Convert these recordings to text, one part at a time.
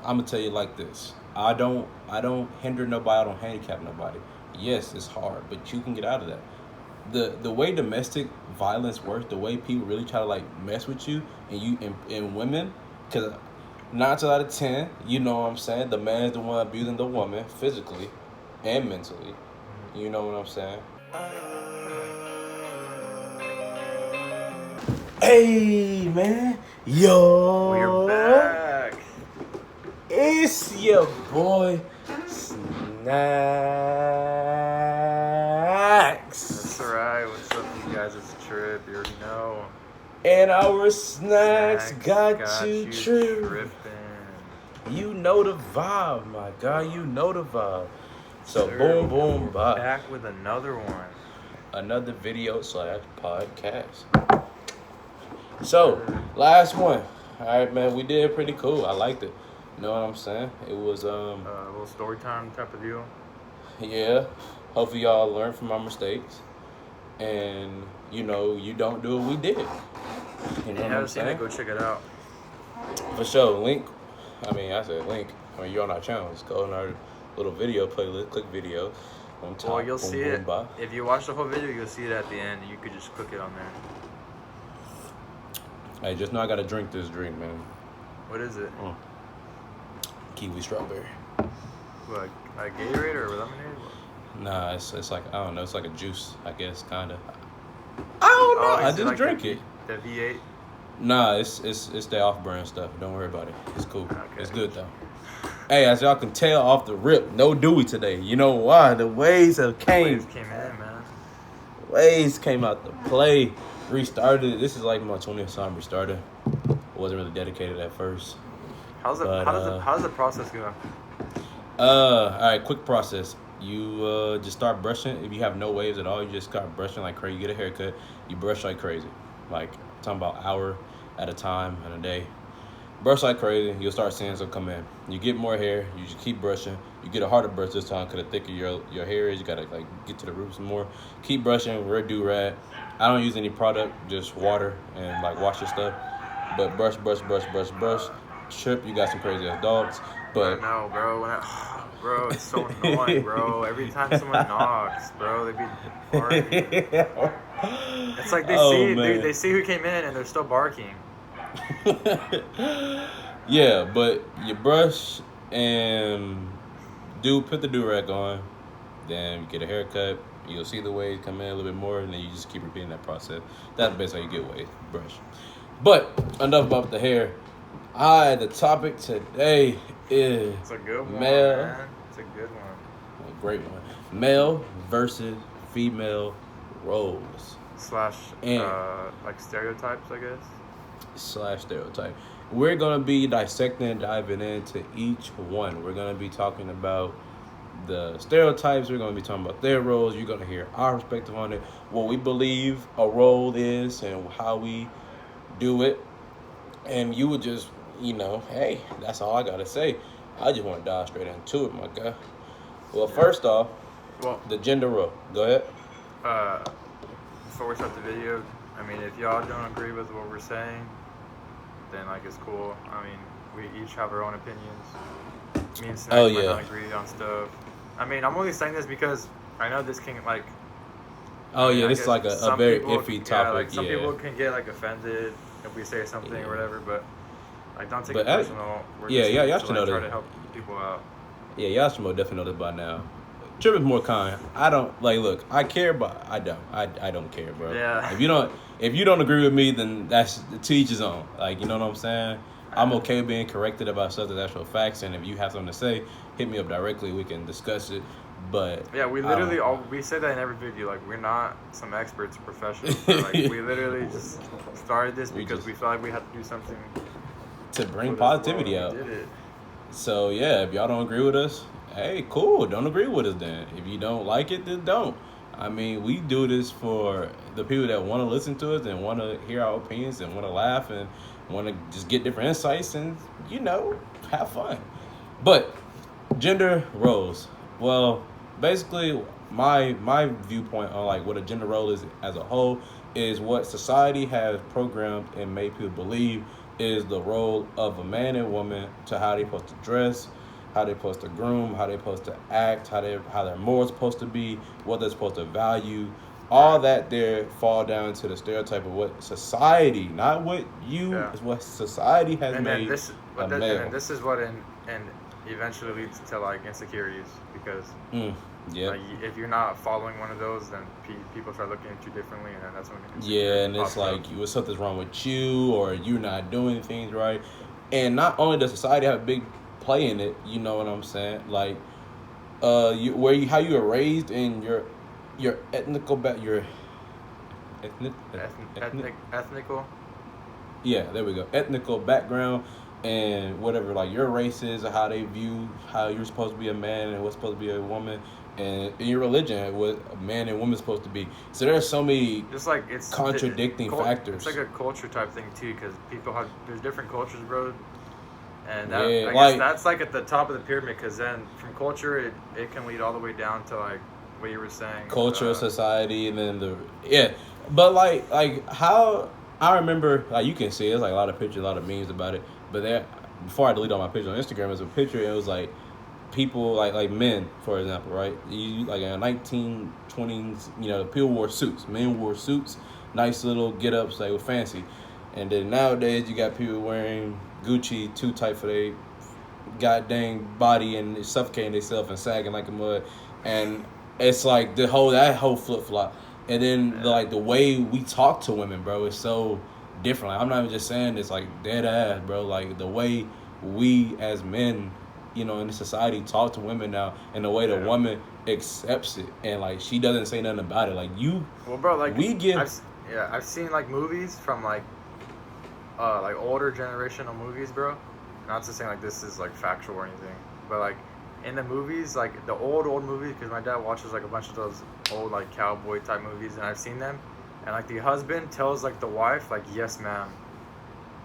I'm gonna tell you like this. I don't hinder nobody. I don't handicap nobody. Yes, it's hard, but you can get out of that. The way domestic violence works, the way people really try to like mess with you and women, because 9 times out of 10, you know what I'm saying. The man's the one abusing the woman physically and mentally. You know what I'm saying. Hey man, We're yo, back. it's your boy Snaxxx. That's alright. What's up, you guys? It's Tripp. You already know. And our Snaxxx Snaxxx Gotchu Gotchu Trippin. Trippin. You know the vibe, my guy. You know the vibe. So Sir, boom, boom, we're bye. back with another one. Another video / podcast. So last one. All right, man. We did pretty cool. I liked it. You know what I'm saying? It was A little story time type of deal. yeah. Hopefully y'all learn from our mistakes, and you know you don't do what we did. You know If you what I'm haven't seen saying? it, go check it out. For sure. Link. I said link. When you're on our channels, go on our little video playlist. Click video on top. Well, you'll boom, see boom, it. bye. If you watch the whole video, you'll see it at the end. You could just click it on there. Hey, just know I gotta drink this drink, man. What is it? Kiwi strawberry. What, a Gatorade or lemonade? Nah, it's like I don't know. It's like a juice, I guess, kinda. I don't know. I is just like drink the, it. The V8? Nah, it's the off-brand stuff. Don't worry about it. It's cool. Okay. It's good though. Hey, as y'all can tell off the rip, no Dewey today. You know why? The waves have Waves came in, man. Waves came out to play. Restarted. This is like my 20th time restarted. Wasn't really dedicated at first. How does the process go? All right, quick process. You just start brushing. If you have no waves at all, you just start brushing like crazy. You get a haircut, you brush like crazy. Like, talking about hour at a time in a day. Brush like crazy, you'll start seeing some come in. You get more hair, you just keep brushing. You get a harder brush this time because the thicker your hair is. You gotta like get to the roots some more. Keep brushing, wear a do-rag. I don't use any product, just water and like wash your stuff. But brush. Trip, you got some crazy ass dogs. But No, bro. Bro, it's so annoying, bro. Every time someone knocks, bro, they be barking. It's like they see who came in and they're still barking. Yeah, but you brush and put the do-rag on, then you get a haircut. You'll see the waves come in a little bit more, and then you just keep repeating that process. That's basically how you get waves. Brush. But enough about the hair. The topic today is It's a good one, male. man. It's a good one. A great one. Male versus female roles / And- like stereotypes, I guess. / stereotype. We're gonna be dissecting and diving into each one. We're gonna be talking about the stereotypes. We're gonna be talking about their roles. You're gonna hear our perspective on it, what we believe a role is, and how we do it. And you would just, hey, that's all I gotta say. I just want to dive straight into it, my guy. Well, first off, the gender role. Go ahead. Before we start the video, I mean, if y'all don't agree with what we're saying, then like it's cool. I mean, we each have our own opinions. Me and Snaxxx might not agree on stuff. I mean, I'm only saying this because I know this can like. This is like a very iffy topic. Like some people can get like offended if we say something or whatever, but like don't take it personal. Y'all should know try that. to help people out. Yeah, y'all should definitely know this by now. Tripp is more kind. I don't look. I care, but I don't. I don't care, bro. Yeah. If you don't agree with me, then that's to each his own. Like, you know what I'm saying? I'm okay being corrected about stuff that's actual facts, and if you have something to say, hit me up directly. We can discuss it. But yeah, we literally we say that in every video. Like, we're not some experts or professionals. Like, we literally just started this because we felt like we had to do something to bring positivity out. We did it. So yeah, if y'all don't agree with us, hey, cool. Don't agree with us then. If you don't like it, then don't. I mean, we do this for the people that want to listen to us and want to hear our opinions and want to laugh and want to just get different insights and, have fun. But gender roles. Well, basically, my viewpoint on like what a gender role is as a whole is what society has programmed and made people believe is the role of a man and woman to how they supposed to dress, how they supposed to groom, how they supposed to act, how their morals supposed to be, what they're supposed to value. All that there fall down to the stereotype of what society, not what you, is what society has and made a male. And this is what and eventually leads to like insecurities because like, if you're not following one of those, then people start looking at you differently, and then that's when and it's like something's wrong with you or you're not doing things right. And not only does society have a big play in it, you know what I'm saying? Like, how you were raised in your ethnical ethnical. Yeah, there we go. Ethnical background and whatever, like your race is, or how they view how you're supposed to be a man and what's supposed to be a woman, and in your religion, what a man and woman's supposed to be. So there's so many just like it's contradicting factors. It's like a culture type thing too, because there's different cultures, bro. And I guess that's like at the top of the pyramid, because then from culture it can lead all the way down to like what you were saying. Culture, society, and then but like how I remember, like you can see, there's like a lot of pictures, a lot of memes about it. But there, before I delete all my pictures on Instagram, there's a picture. It was like people like men, for example, right? You like in the 1920s, you know, people wore suits. Men wore suits, nice little get-ups, like fancy. And then nowadays, you got people wearing Gucci too tight for their goddamn body and suffocating themselves and sagging like a mud. And it's like that whole flip flop. And then the way we talk to women, bro, is so different. Like, I'm not even just saying this like dead ass, bro. Like the way we as men, you know, in the society talk to women now, and the way the woman accepts it, and like she doesn't say nothing about it. Like bro, like we give. I've seen like movies from like older generational movies, bro. Not to say like this is like factual or anything, but like in the movies, like the old movies, because my dad watches like a bunch of those old like cowboy type movies, and I've seen them, and like the husband tells like the wife like yes ma'am,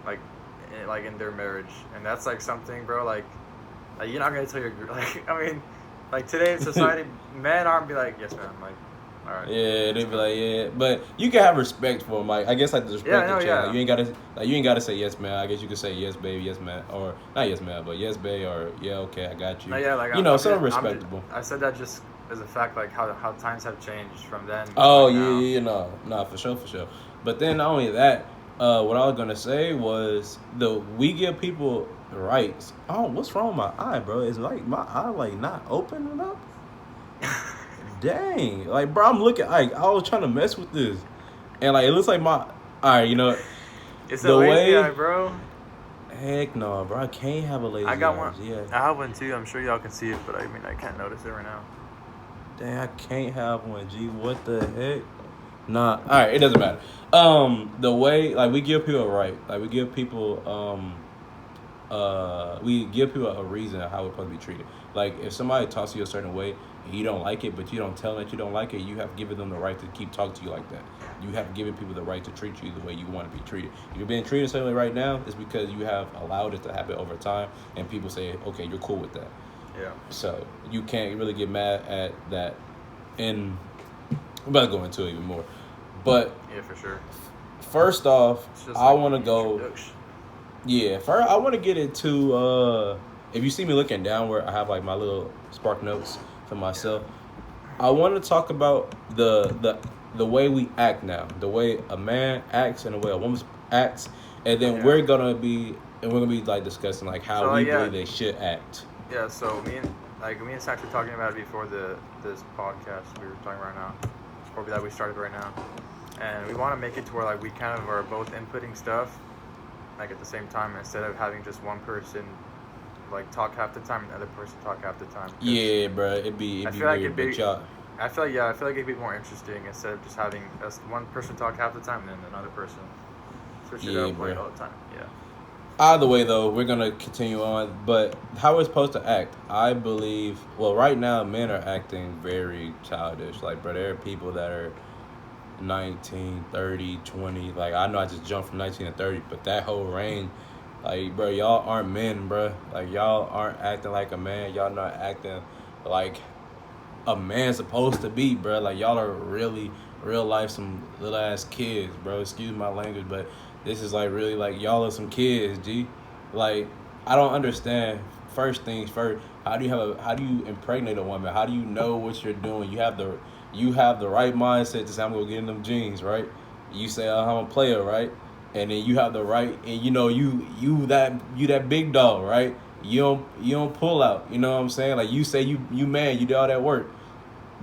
like in their marriage, and that's like something, bro, like you're not gonna tell your like I mean like today in society men aren't be like yes ma'am, like all right, yeah, they'd be like, yeah, but you can have respect for them. Like I guess like the respect of like, you ain't gotta say yes ma'am. I guess you could say yes babe, yes ma'am, or not yes ma'am, but yes babe, or yeah okay I got you. No, yeah, like you know, something respectable. I said that just as a fact, like how times have changed from then. Oh yeah, no, for sure. But then not only that, what I was gonna say was we give people rights. Oh, what's wrong with my eye, bro? Is like my eye like not opening up? Dang, like bro, I'm looking like I was trying to mess with this, and like it looks like my. All right, you know. It's the lazy eye, bro. Heck no, bro. I can't have a lazy eye. I got one. Yeah, I have one too. I'm sure y'all can see it, but I mean I can't notice it right now. Dang, I can't have one. Gee, what the heck? Nah. All right, it doesn't matter. The way like we give people a right, like we give people a reason of how we're supposed to be treated. Like if somebody talks to you a certain way and you don't like it, but you don't tell them that you don't like it, you have given them the right to keep talking to you like that. You have given people the right to treat you the way you want to be treated. If you're being treated a certain way right now, it's because you have allowed it to happen over time, and people say, okay, you're cool with that. Yeah. So you can't really get mad at that. And I'm about to go into it even more. But yeah, for sure. First off, I want to go. Yeah, first I want to get into. If you see me looking downward, I have like my little spark notes for myself. I want to talk about the way we act now, the way a man acts and the way a woman acts, and then we're gonna be like discussing like how we believe they should act. Yeah. So me and Snaxxx were talking about it before this podcast we were talking right now, or that we started right now, and we want to make it to where like we kind of are both inputting stuff, like at the same time, instead of having just one person like talk half the time and the other person talk half the time. Yeah, bro, it'd be weird, but y'all. I feel like it'd be more interesting instead of just having one person talk half the time and then another person switch it up like all the time. Yeah. Either way, though, we're gonna continue on. But how we're supposed to act, I believe. Well, right now, men are acting very childish. Like, bro, there are people that are 19, 30, 20. Like, I know I just jumped from 19 to 30, but that whole range, like, bro, y'all aren't men, bro. Like, y'all aren't acting like a man. Y'all not acting like a man's supposed to be, bro. Like, y'all are really real life some little ass kids, bro. Excuse my language, but This is like really like y'all are some kids, G. Like I don't understand. First things first. How do you impregnate a woman? How do you know what you're doing? You have the right mindset to say I'm gonna get in them jeans, right? You say I'm a player, right? And then you have the right, and you know you that big dog, right? You don't pull out. You know what I'm saying? Like you say you man, you did all that work.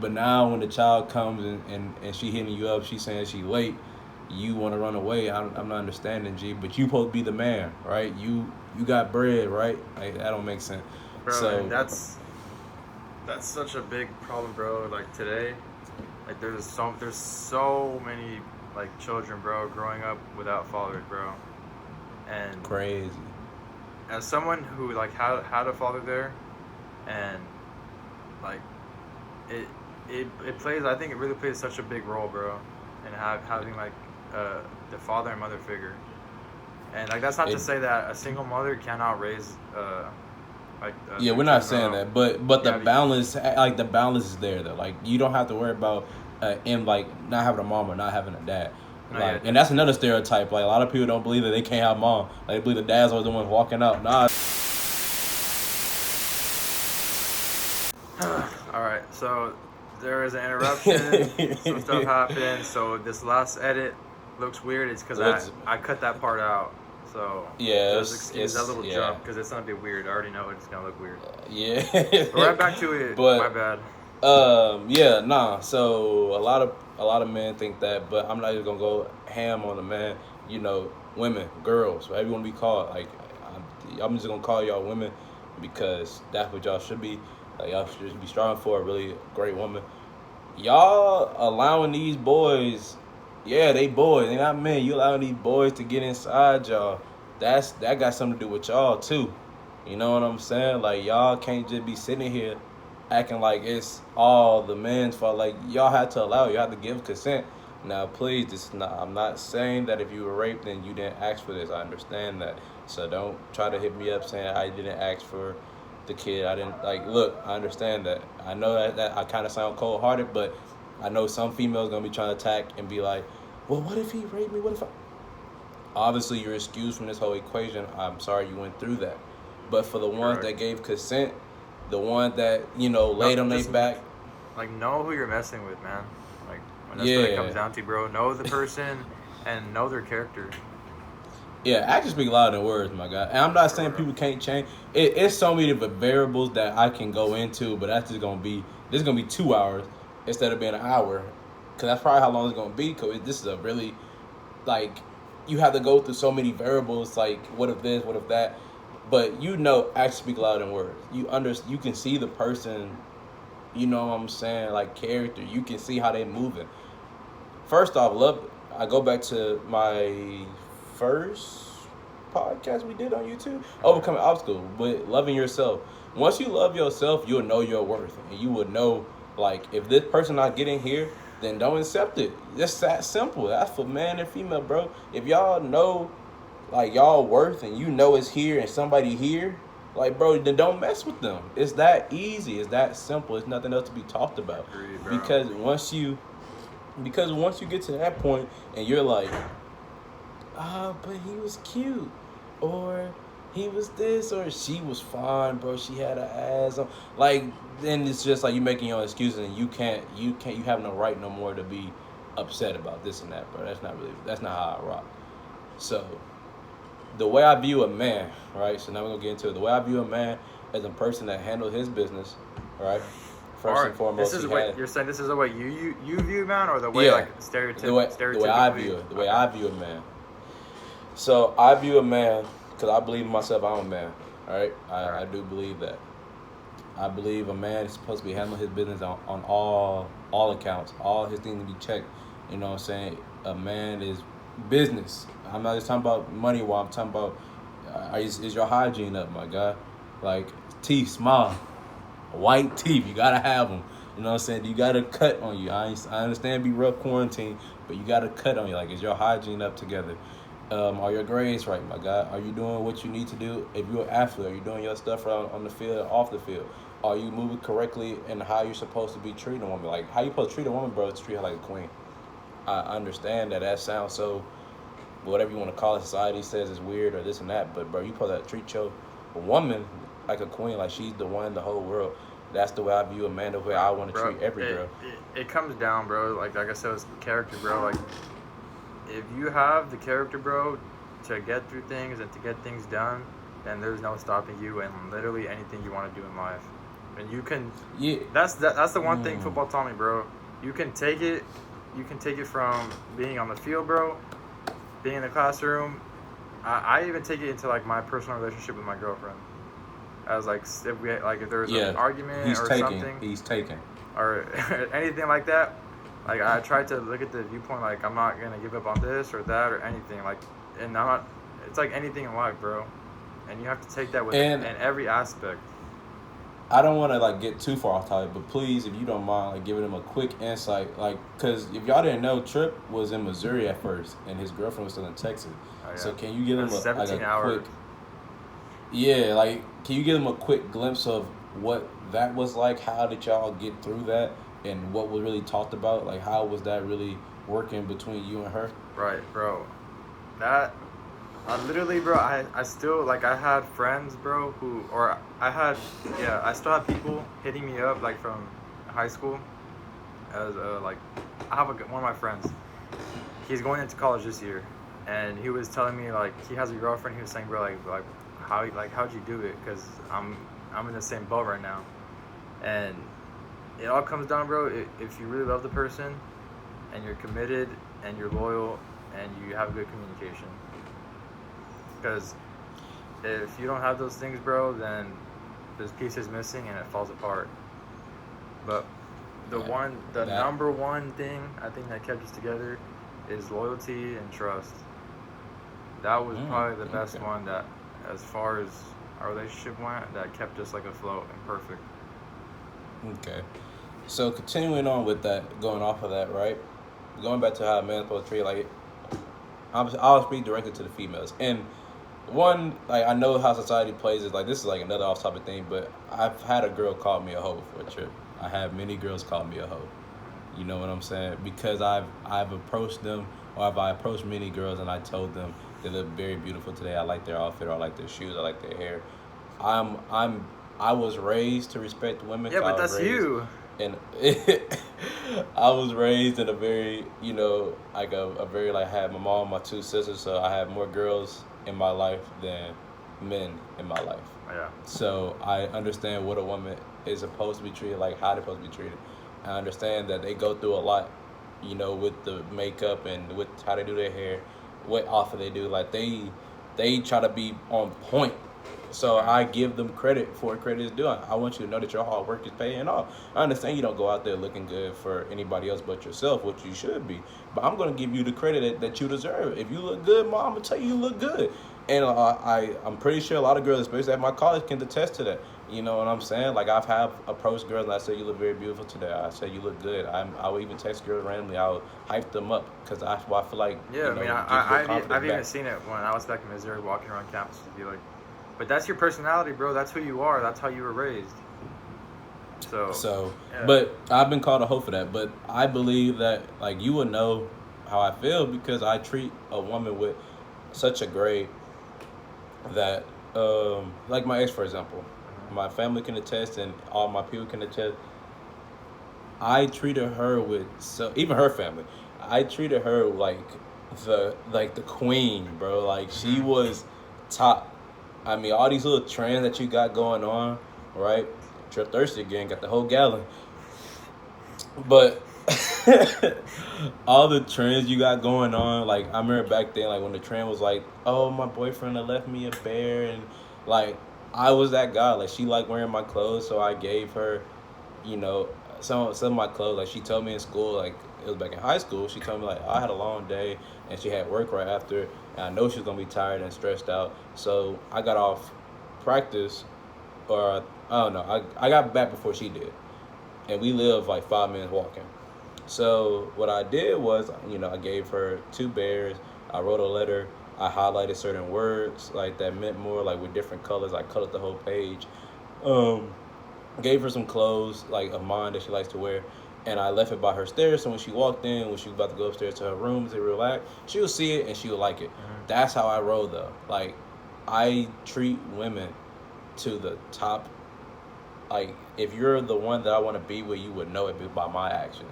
But now when the child comes and she hitting you up, she saying she late, you want to run away. I'm not understanding, G. But you supposed to be the man, right? You got bread, right? Like that don't make sense. Bro, So and that's such a big problem, bro. Like today, like there's so many like children, bro, growing up without fathers, bro. And crazy. as someone who like had a father there, and like it plays. I think it really plays such a big role, bro, in having like the father and mother figure. And like that's not to say that a single mother cannot raise yeah, we're not saying that, but the balance, like the balance is there though. Like you don't have to worry about in like not having a mom or not having a dad. Like, and that's another stereotype. Like a lot of people don't believe that they can't have mom. Like they believe the dad's always the one walking out. Nah. All right, so there is an interruption. Some stuff happened. So this last edit looks weird. It's because I cut that part out. So yeah, just excuse that little jump because it's gonna be weird. I already know it's gonna look weird. Yeah. But right back to it. But, my bad. Yeah, nah. So a lot of men think that, but I'm not even gonna go ham on the man. You know, women, girls, whatever you want to be called. Like I'm just gonna call y'all women because that's what y'all should be. Like y'all should be striving for a really great woman. Y'all allowing these boys, yeah, they boys, they not men. You allowing these boys to get inside y'all. That got something to do with y'all too. You know what I'm saying? Like y'all can't just be sitting here acting like it's all the men's fault. Like y'all had to allow, you have to give consent. Now, please, this is not. I'm not saying that if you were raped, then you didn't ask for this. I understand that. So don't try to hit me up saying I didn't ask for the kid. I didn't like. Look, I understand that. I know that I kind of sound cold-hearted, but I know some females gonna be trying to attack and be like, "Well, what if he raped me? What if I?" Obviously, you're excused from this whole equation. I'm sorry you went through that. But for the ones that gave consent, the one that laid on their back, like know who you're messing with, man. Like when that's what it comes down to, bro. Know the person and know their character. Yeah, actions speak louder than words, my guy. And I'm not saying people can't change. It's so many different variables that I can go into, but that's just this is gonna be 2 hours instead of being an hour, because that's probably how long it's gonna be. Because this is a really, like, you have to go through so many variables. Like, what if this? What if that? But actions speak louder than words. You can see the person. You know what I'm saying? Like character. You can see how they moving. First off, I go back to my first podcast we did on YouTube, overcoming obstacles, but loving yourself. Once you love yourself, you'll know your worth, and you would know, like, if this person not getting here, then don't accept it. Just that simple. That's for man and female, bro. If y'all know, like, y'all worth, and you know it's here, and somebody here, like, bro, then don't mess with them. It's that easy. It's that simple. It's nothing else to be talked about. Agreed, because once you get to that point, and you're like, but he was cute, or he was this, or she was fine, bro. She had her ass on. Like, then it's just like you making your excuses, and you have no right no more to be upset about this and that, bro. That's not how I rock. So, the way I view a man, right? So now we're gonna get into it. The way I view a man as a person that handles his business, right? First and foremost, this is what you're saying. This is the way you view a man, or the way like stereotypically. The way I view it. The way I view a man. So I view a man because I believe in myself. I'm a man. All right, I do believe that. I believe a man is supposed to be handling his business on all accounts. All his things to be checked. You know what I'm saying? A man is business. I'm not just talking about money. While I'm talking about is your hygiene up, my guy? Like teeth, smile, white teeth. You gotta have them. You know what I'm saying? You got a cut on you. I understand be rough quarantine, but you got a cut on you. Like, is your hygiene up together? Are your grades right, my guy? Are you doing what you need to do? If you're an athlete, are you doing your stuff on the field, off the field? Are you moving correctly in how you're supposed to be treating a woman? Like, how you supposed to treat a woman, bro, is treat her like a queen. I understand that sounds so whatever you want to call it, society says is weird or this and that. But bro, you supposed to treat your woman like a queen, like she's the one in the whole world. That's the way I view a man. The way I want to Bro, treat every girl. It comes down, bro. Like I said, it's character, bro. Like if you have the character, bro, to get through things and to get things done, then there's no stopping you and literally anything you want to do in life. And you can. Yeah. That's the one thing football taught me, bro. You can take it. You can take it from being on the field, bro, being in the classroom. I even take it into like my personal relationship with my girlfriend. As like if there was an argument something, he's taking or anything like that. Like I tried to look at the viewpoint like I'm not gonna give up on this or that or anything. Like, and I'm not. It's like anything in life, bro. And you have to take that with in every aspect. I don't want to like get too far off topic, but please, if you don't mind, like giving him a quick insight, like, cause if y'all didn't know, Tripp was in Missouri at first, and his girlfriend was still in Texas. Oh, yeah. So can you give him a quick? Yeah, like, can you give him a quick glimpse of what that was like? How did y'all get through that, and what was really talked about? Like, how was that really working between you and her? Right, bro. That. Literally, bro, I still, like, I had friends, bro, I still have people hitting me up, like, from high school, as, like, I have one of my friends, he's going into college this year, and he was telling me, like, he has a girlfriend, he was saying, bro, how'd you do it, because I'm in the same boat right now, and it all comes down, bro, if you really love the person, and you're committed, and you're loyal, and you have good communication. Because if you don't have those things, bro, then there's pieces missing and it falls apart. But the number one thing I think that kept us together is loyalty and trust. That was probably the best one that, as far as our relationship went, that kept us like afloat and perfect. Okay. So continuing on with that, going off of that, right? Going back to how a man's supposed to treat, like, I'll speak directly to the females. And one, like, I know how society plays it. Like, this is like another off-topic thing, but I've had a girl call me a hoe for a trip. I have many girls call me a hoe. You know what I'm saying? Because I've approached them, or I've approached many girls, and I told them they look very beautiful today. I like their outfit, or I like their shoes, I like their hair. I was raised to respect women. Yeah, but that's you. And I was raised in a very, you know, like a very, like, I had my mom, my two sisters, so I had more girls in my life than men in my life. Yeah. So I understand what a woman is supposed to be treated, like how they're supposed to be treated. I understand that they go through a lot, you know, with the makeup and with how they do their hair, what outfit they do. Like they try to be on point. So I give them credit for what credit is due. I want you to know that your hard work is paying off. I understand you don't go out there looking good for anybody else but yourself, which you should be. But I'm going to give you the credit that you deserve. If you look good, Mom, I'm going to tell you look good. And I'm pretty sure a lot of girls, especially at my college, can attest to that. You know what I'm saying? Like, I've approached girls and I say, you look very beautiful today. I say, you look good. I would even text girls randomly. I would hype them up because that's why I feel like, yeah, you know, I've even seen it when I was back in Missouri walking around campus to be like, but that's your personality, bro. That's who you are. That's how you were raised. So yeah. But I've been called a hoe for that. But I believe that, like, you would know how I feel because I treat a woman with such a grade that, like my ex, for example, my family can attest and all my people can attest. I treated her even her family. I treated her like the queen, bro. Like, she was top. I mean, all these little trends that you got going on, right? Tripp thirsty again, got the whole gallon. But all the trends you got going on, like, I remember back then, like, when the trend was like, oh, my boyfriend had left me a bear, and, like, I was that guy. Like, she liked wearing my clothes, so I gave her, you know, some of my clothes. Like, she told me in school, like, it was back in high school, she told me, like, I had a long day, and she had work right after, and I know she was going to be tired and stressed out. So I got off practice, or I don't know, I got back before she did. And we live like 5 minutes walking. So what I did was, you know, I gave her 2 bears. I wrote a letter. I highlighted certain words like that meant more, like with different colors. I colored the whole page. Gave her some clothes like of mine that she likes to wear. and I left it by her stairs. So when she walked in, when she was about to go upstairs to her room to relax, she would see it and she would like it. That's how I roll though. Like, I treat women to the top. Like, if you're the one that I want to be with, you would know it by my action.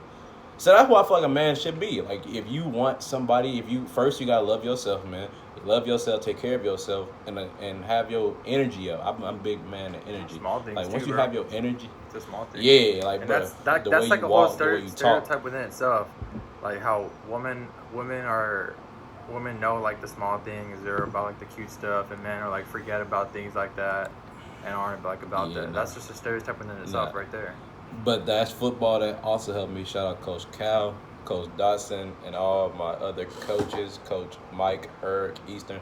So that's what I feel like a man should be. Like, if you want somebody, if you first you gotta love yourself, man. Love yourself, take care of yourself, and have your energy up. I'm a big man of energy. Small things like once too, you bro. have your energy, It's a small thing. yeah, like And bro, that's the way like you a walk, whole the way you stereotype talk. within itself. Like how women know like the small things. They're about like the cute stuff, and men are like forget about things like that and aren't like about Yeah, that. nah. That's just a stereotype within itself, right there. But that's football that also helped me. Shout out Coach Cal, Coach Dotson, and all my other coaches, Coach Mike, Herc, Eastern.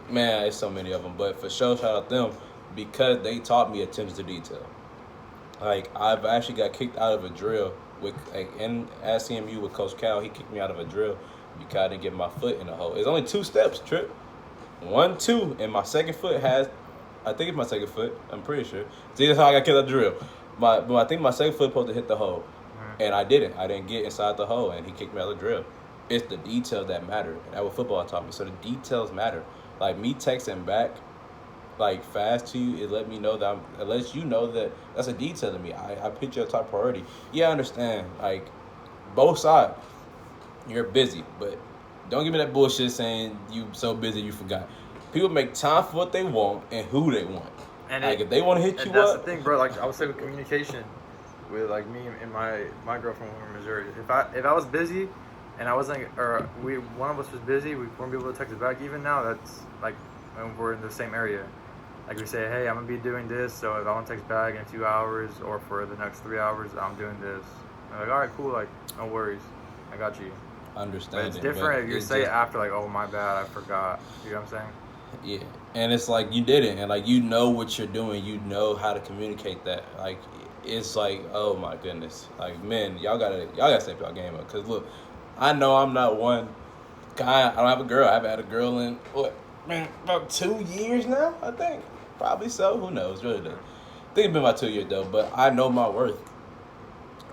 Man, it's so many of them. But for sure, shout out them because they taught me attention to detail. Like, I've actually got kicked out of a drill with at CMU with Coach Cal. He kicked me out of a drill because I didn't get my foot in the hole. It's only 2 steps, Tripp. 1, 2, and my second foot has, I think it's my second foot. I'm pretty sure. See, that's how I got kicked out of the drill. But I think my second foot supposed to hit the hole, and I didn't. I didn't get inside the hole, and he kicked me out of the drill. It's the details that matter, and that's what football taught me. So the details matter. Like, me texting back, like, fast to you, it let me know that it lets you know that that's a detail to me. I put you a top priority. Yeah, I understand. Like, both sides, you're busy, but don't give me that bullshit saying you so busy you forgot. People make time for what they want and who they want. And like, if they want to hit you that's up, the thing, bro. Like I would say with communication, with like me and my girlfriend when we were in Missouri. If I was busy, and I wasn't, or one of us was busy, we weren't able to text it back. Even now, that's like when we're in the same area. Like we say, hey, I'm gonna be doing this, so if I want to text back in 2 hours or for the next 3 hours, I'm doing this. I'm like, all right, cool, like no worries, I got you. understand. But it's different if you say it after, like, oh my bad, I forgot. You know what I'm saying? Yeah, and it's like you did it, and like you know what you're doing, you know how to communicate that. Like, it's like, oh my goodness, like, men, y'all gotta step y'all game up. Cause look, I know I'm not one guy. I don't have a girl. I haven't had a girl in about 2 years now. I think probably so. Who knows? Really, does. I think it's been about 2 years though. But I know my worth,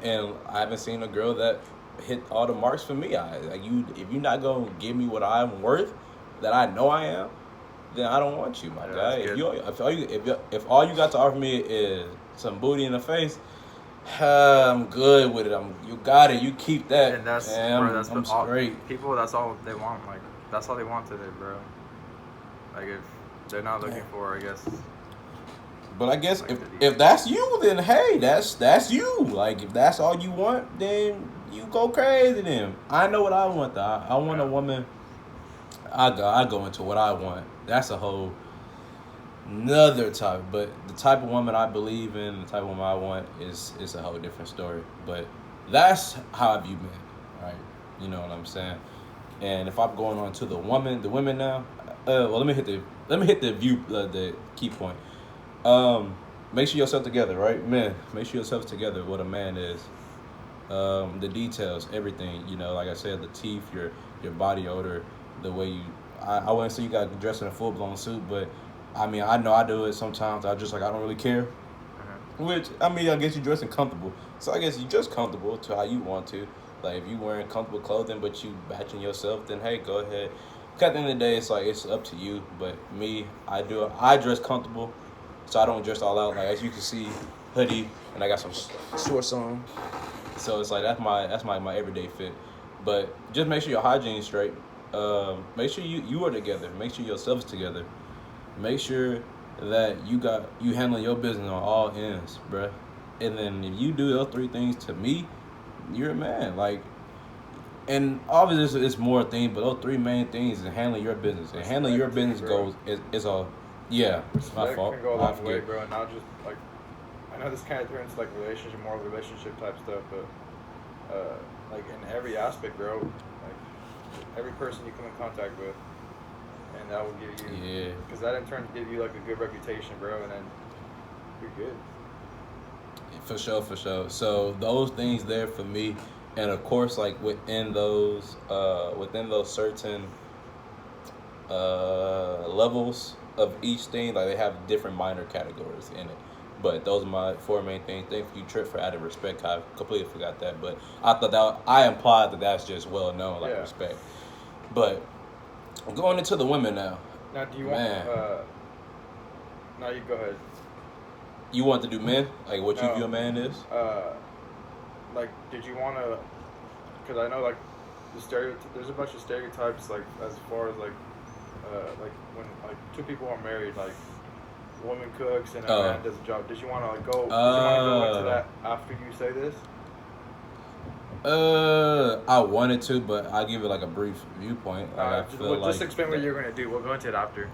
and I haven't seen a girl that hit all the marks for me. If you're not gonna give me what I'm worth, that I know I am, then I don't want you, my guy. If all you got to offer me is some booty in the face, I'm good with it. You got it. You keep that. And that's, man, bro, I'm straight. People, that's all they want. Like, that's all they want today, bro. Like, if they're not looking for, I guess. But I guess if that's you, then hey, that's you. Like, if that's all you want, then you go crazy. Then I know what I want. Though I want a woman. I go into what I want. That's a whole another type. But the type of woman I believe in, the type of woman I want is a whole different story. But that's how I view men, right? You know what I'm saying? And if I'm going on to the women now, well, let me hit the key point. Make sure yourself together, right? Men, make sure yourself together. What a man is. The details, everything. You know, like I said, the teeth, your body odor, the way you. I wouldn't say you got to dress in a full blown suit, but I mean, I know I do it sometimes. I don't really care. Which, I mean, I guess you're dressing comfortable. So I guess you dress comfortable to how you want to. Like, if you're wearing comfortable clothing, but you batching yourself, then hey, go ahead. Because at the end of the day, it's like, it's up to you. But me, I dress comfortable, so I don't dress all out. Like, as you can see, hoodie, and I got some shorts on. So it's like, that's my everyday fit. But just make sure your hygiene is straight. Make sure you are together. Make sure yourself's together. Make sure that you handling your business on all ends, bruh. And then if you do those 3 things to me, you're a man. Like, and obviously it's more things, but those 3 main things is handling your business. And handling your business goes is a my fault. Can go a long way, bro. And not just like, I know this kind of turns like more relationship type stuff, but like in every aspect, bro. Like every person you come in contact with. And that will give you, because that in turn give you like a good reputation, bro, and then you're good. For sure. So those things there for me, and of course, like within those certain levels of each thing, like they have different minor categories in it. But those are my four main things. Thank you, Tripp, for adding respect. I completely forgot that, but I thought that I implied that that's just well known, like respect. But going into the women now. Now, do you want? No, you go ahead. You want to do men? Like what you view a man is? Like, did you want to? Because I know like there's a bunch of stereotypes like as far as like when like two people are married, like a woman cooks and a man does a job. Did you want to like go? Did you want to go into that after you say this? I wanted to, but I'll give it like a brief viewpoint. I feel just explain what you're gonna do. We'll go into it after.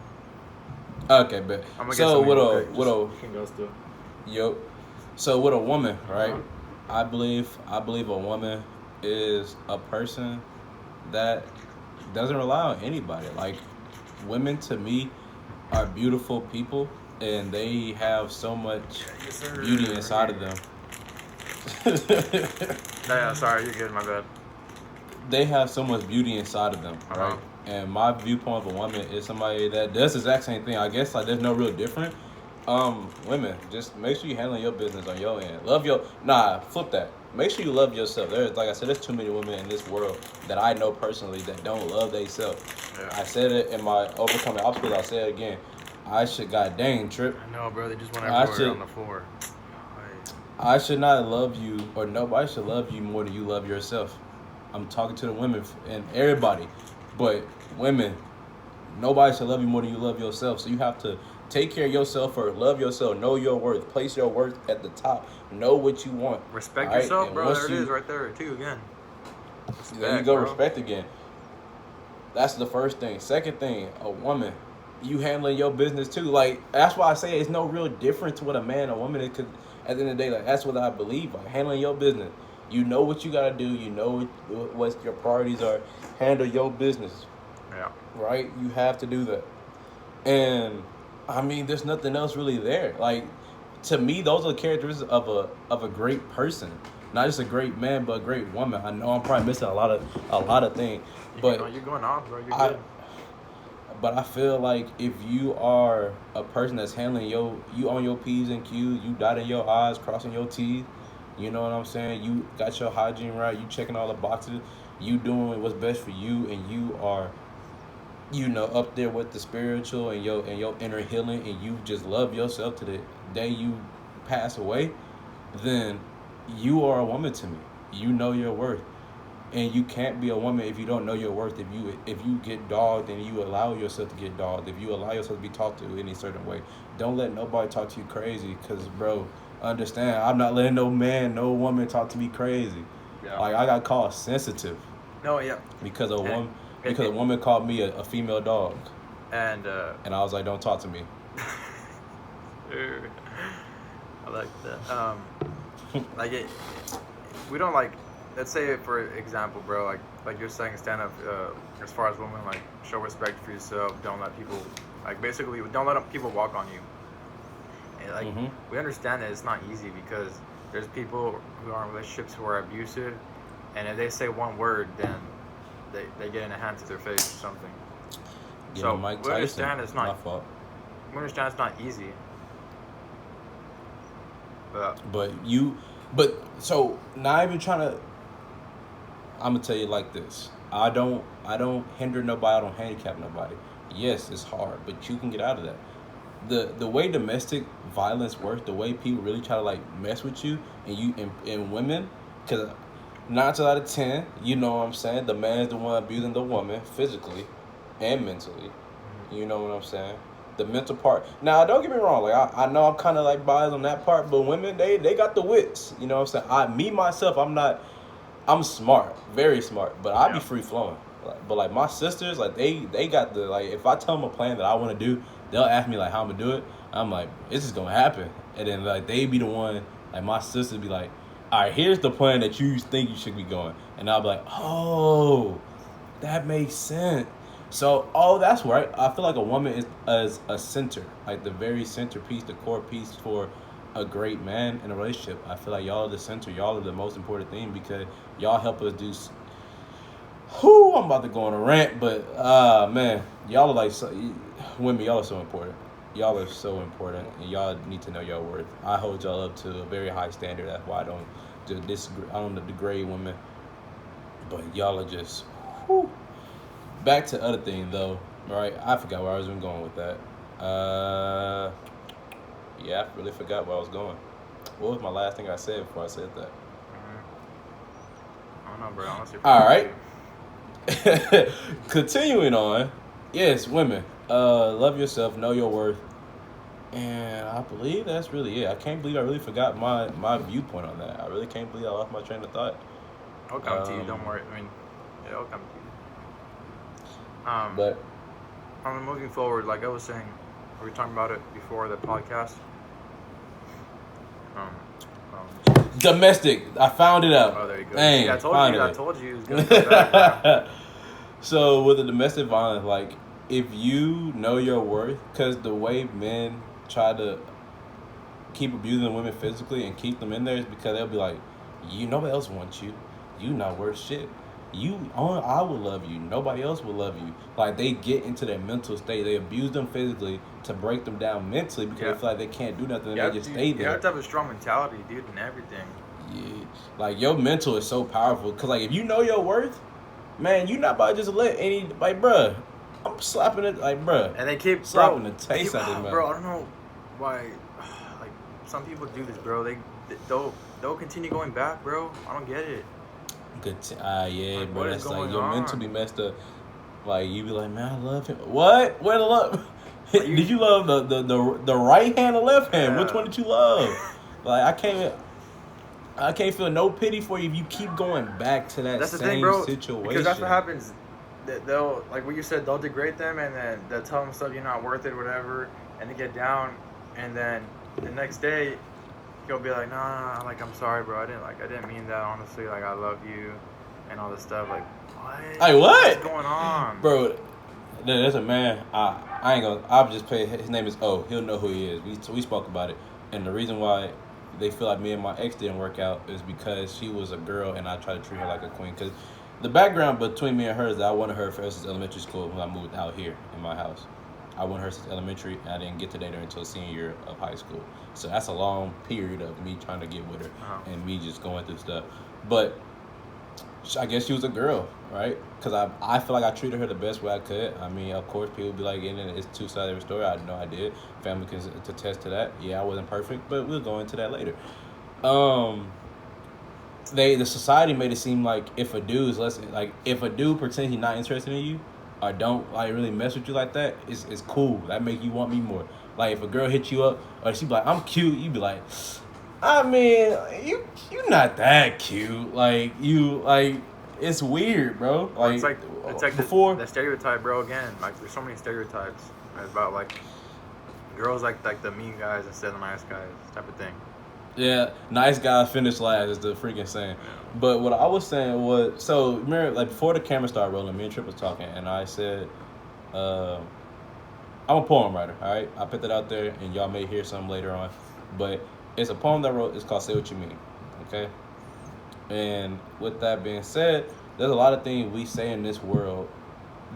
Okay, but so with a Yo. So with a woman, right? I believe a woman is a person that doesn't rely on anybody. Like women to me are beautiful people, and they have so much beauty inside of them. Yeah, sorry, you're good. My bad. They have so much beauty inside of them, right? And my viewpoint of a woman is somebody that does the exact same thing. I guess like there's no real difference. Women, just make sure you handle your business on your end. Flip that. Make sure you love yourself. There's, like I said, there's too many women in this world that I know personally that don't love themselves. Yeah. I said it in my overcoming obstacles. I'll say it again. God dang, Tripp. I know, bro. They just want everywhere on the floor. I should not love you, or nobody should love you more than you love yourself. I'm talking to the women and everybody, but women, nobody should love you more than you love yourself. So you have to take care of yourself first. Love yourself. Know your worth. Place your worth at the top. Know what you want. Respect yourself, and bro. There it is right there, too, again. There you go, bro. Respect again. That's the first thing. Second thing, a woman, you handling your business, too. Like, that's why I say it's no real difference to what a man or woman is, because at the end of the day, like, that's what I believe. Like, handling your business. You know what you got to do. You know what your priorities are. Handle your business. Yeah. Right? You have to do that. And I mean, there's nothing else really there. Like, to me, those are the characteristics of a great person. Not just a great man, but a great woman. I know I'm probably missing a lot of things. But you're going off, bro. You're good. But I feel like if you are a person that's handling you on your P's and Q's, you dotting your I's, crossing your T's, you know what I'm saying? You got your hygiene right, you checking all the boxes, you doing what's best for you, and you are, up there with the spiritual and your inner healing, and you just love yourself to the day you pass away, then you are a woman to me. You know your worth. And you can't be a woman if you don't know your worth. If you get dogged and you allow yourself to get dogged, if you allow yourself to be talked to in a certain way, don't let nobody talk to you crazy. Because, bro, understand, I'm not letting no man, no woman talk to me crazy. Yeah. Like, I got called sensitive. No, yeah. Because a woman called me a female dog. And I was like, don't talk to me. I like that. We don't like. Let's say, for example, bro, like you're saying, stand up as far as women, like, show respect for yourself. Don't let people, basically, don't let people walk on you. And, we understand that it's not easy because there's people who are in relationships who are abusive, and if they say one word, then they get in a hand to their face or something. So Mike we understand it's not. My fault. We understand it's not easy. So not even trying to. I'm gonna tell you like this. I don't hinder nobody. I don't handicap nobody. Yes, it's hard, but you can get out of that. The way domestic violence works, the way people really try to mess with you and women, because 9 out of 10, you know what I'm saying, the man's the one abusing the woman physically and mentally. You know what I'm saying? The mental part. Now, don't get me wrong. I know I'm kind of biased on that part, but women, they got the wits. You know what I'm saying? Myself, I'm smart, very smart, but I be free flowing. But my sisters, they got the if I tell them a plan that I want to do, they'll ask me how I'm gonna do it. I'm like, this is gonna happen, and then they be the one. My sisters be like, all right, here's the plan that you think you should be going, and I'll be like, oh, that makes sense. So, that's right. I feel like a woman is a center, the very centerpiece, the core piece for a great man in a relationship. I feel like y'all are the center. Y'all are the most important thing because y'all help us do. I'm about to go on a rant, but man, y'all are women. Y'all are so important. y'all are so important, and y'all need to know your worth. I hold y'all up to a very high standard. That's why I don't disagree. I don't degrade women, but y'all are just. Whew. Back to other thing though, right? I forgot where I was even going with that. Yeah, I really forgot where I was going. What was my last thing I said before I said that? I don't know, bro. Honestly, all right. Continuing on, yes, women, love yourself, know your worth, and I believe that's really it. I can't believe I really forgot my viewpoint on that. I really can't believe I lost my train of thought. I'll come to you. Don't worry. I mean, yeah, I'll come to you. But moving forward, like I was saying, we were talking about it before the podcast. Domestic, I found it out. Oh, there you go. Dang, see, I told you it was gonna come back. So with the domestic violence, like if you know your worth, because the way men try to keep abusing women physically and keep them in there is because they'll be like, nobody else wants you. You not worth shit. I will love you. Nobody else will love you. Like they get into their mental state. They abuse them physically to break them down mentally because they feel like they can't do nothing and they just stay there. You have to have a strong mentality, dude, and everything. Yeah, like your mental is so powerful. Cause like if you know your worth, man, you not about to just let any bruh. I'm slapping it like bruh. And they keep slapping the taste out of it, man. Bro, I don't know why. Like some people do this, bro. They'll continue going back, bro. I don't get it. Good. Yeah, like, bro. That's like your on? mental be messed up. Like you be like, man, I love him. What? Where the love? Did you love the right hand or left hand? Yeah. Which one did you love? Like I can't feel no pity for you if you keep going back to that that's same the thing, bro, situation. Because that's what happens. They'll, like what you said, they'll degrade them and then they'll tell them stuff, you're not worth it, whatever, and they get down, and then the next day he'll be like, nah, like I'm sorry, bro, I didn't mean that, honestly, like I love you, and all this stuff. Like what? Hey, what? What's going on, bro? There's a man. I ain't gonna. I'll just play. His name is O. He'll know who he is. We spoke about it, and the reason why they feel like me and my ex didn't work out is because she was a girl and I tried to treat her like a queen. Because the background between me and her is that I wanted her for since elementary school when I moved out here in my house. I wanted her since elementary, and I didn't get to date her until senior year of high school. So that's a long period of me trying to get with her and me just going through stuff. But I guess she was a girl, right? Because I feel like I treated her the best way I could. I mean, of course, people be like, it's two sides of the story. I know I did. Family can attest to that. Yeah, I wasn't perfect, but we'll go into that later. The society made it seem like if a dude pretends he's not interested in you or don't like really mess with you like that, it's cool. That make you want me more. Like if a girl hits you up or she be like, I'm cute, you be like, I mean, you not that cute. Like it's weird, bro. Like it's like before the stereotype, bro. Again, like there's so many stereotypes about like girls like the mean guys instead of the nice guys type of thing. Yeah, nice guys finish last is the freaking saying. Yeah. But what I was saying was, so remember, like before the camera started rolling, me and Tripp was talking, and I said, I'm a poem writer. All right, I put that out there, and y'all may hear some later on, but it's a poem that I wrote. It's called "Say What You Mean." Okay. And with that being said, there's a lot of things we say in this world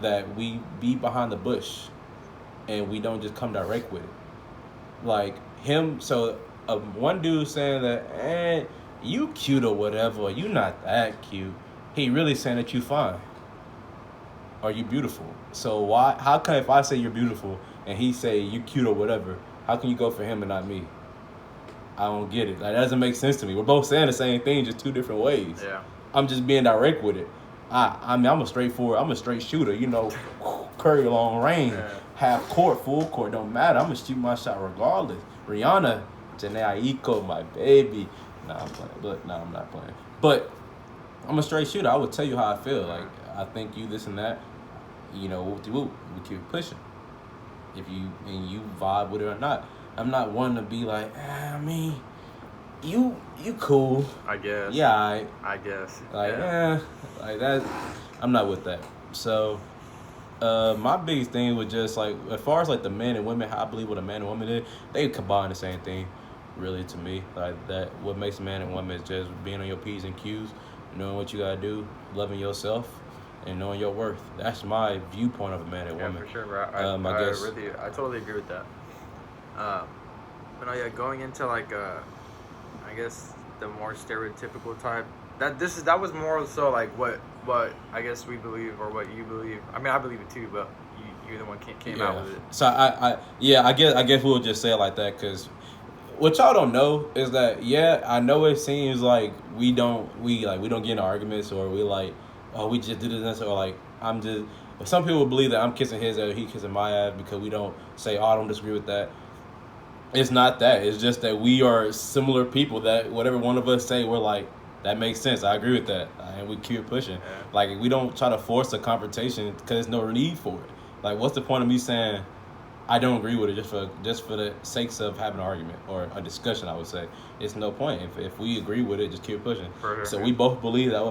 that we beat behind the bush, and we don't just come direct with it. Like him, so one dude saying that, you cute or whatever, you not that cute. He really saying that you fine, or you beautiful. So how come if I say you're beautiful and he say you cute or whatever, how can you go for him and not me? I don't get it. Like, that doesn't make sense to me. We're both saying the same thing, just two different ways. Yeah. I'm just being direct with it. I mean, I'm a straight shooter. You know, Curry long range, half court, full court, don't matter. I'm gonna shoot my shot regardless. Rihanna, Janae Aiko, my baby. Nah, I'm playing. But I'm not playing. But I'm a straight shooter. I would tell you how I feel. Like, I think you this and that. You know, whoop-de-whoop. We keep pushing. If you vibe with it or not. I'm not one to be like, I mean, you cool. I guess. Yeah, I guess. Like, like that. I'm not with that. So, my biggest thing was just like, as far as like the men and women, how I believe what a man and woman is, they combine the same thing, really, to me. Like that, what makes a man and woman is just being on your P's and Q's, knowing what you gotta do, loving yourself, and knowing your worth. That's my viewpoint of a man and woman. Yeah, for sure, bro. I guess I totally agree with that. But no, yeah, going into like I guess the more stereotypical type. That was more so like what I guess we believe or what you believe. I mean, I believe it too, but you're the one came out Yeah. with it. So I guess we'll just say it like that because what y'all don't know is that I know it seems like we don't get in arguments or we like we just did this or like I'm just. Some people believe that I'm kissing his ass or he kissing my ass because we don't say, oh, I don't disagree with that. It's not that. It's just that we are similar people that whatever one of us say, we're like, that makes sense. I agree with that. And we keep pushing. Yeah. Like, we don't try to force a confrontation because there's no need for it. Like, what's the point of me saying I don't agree with it just for the sakes of having an argument or a discussion, I would say. It's no point. If we agree with it, just keep pushing. Sure. So we both believe that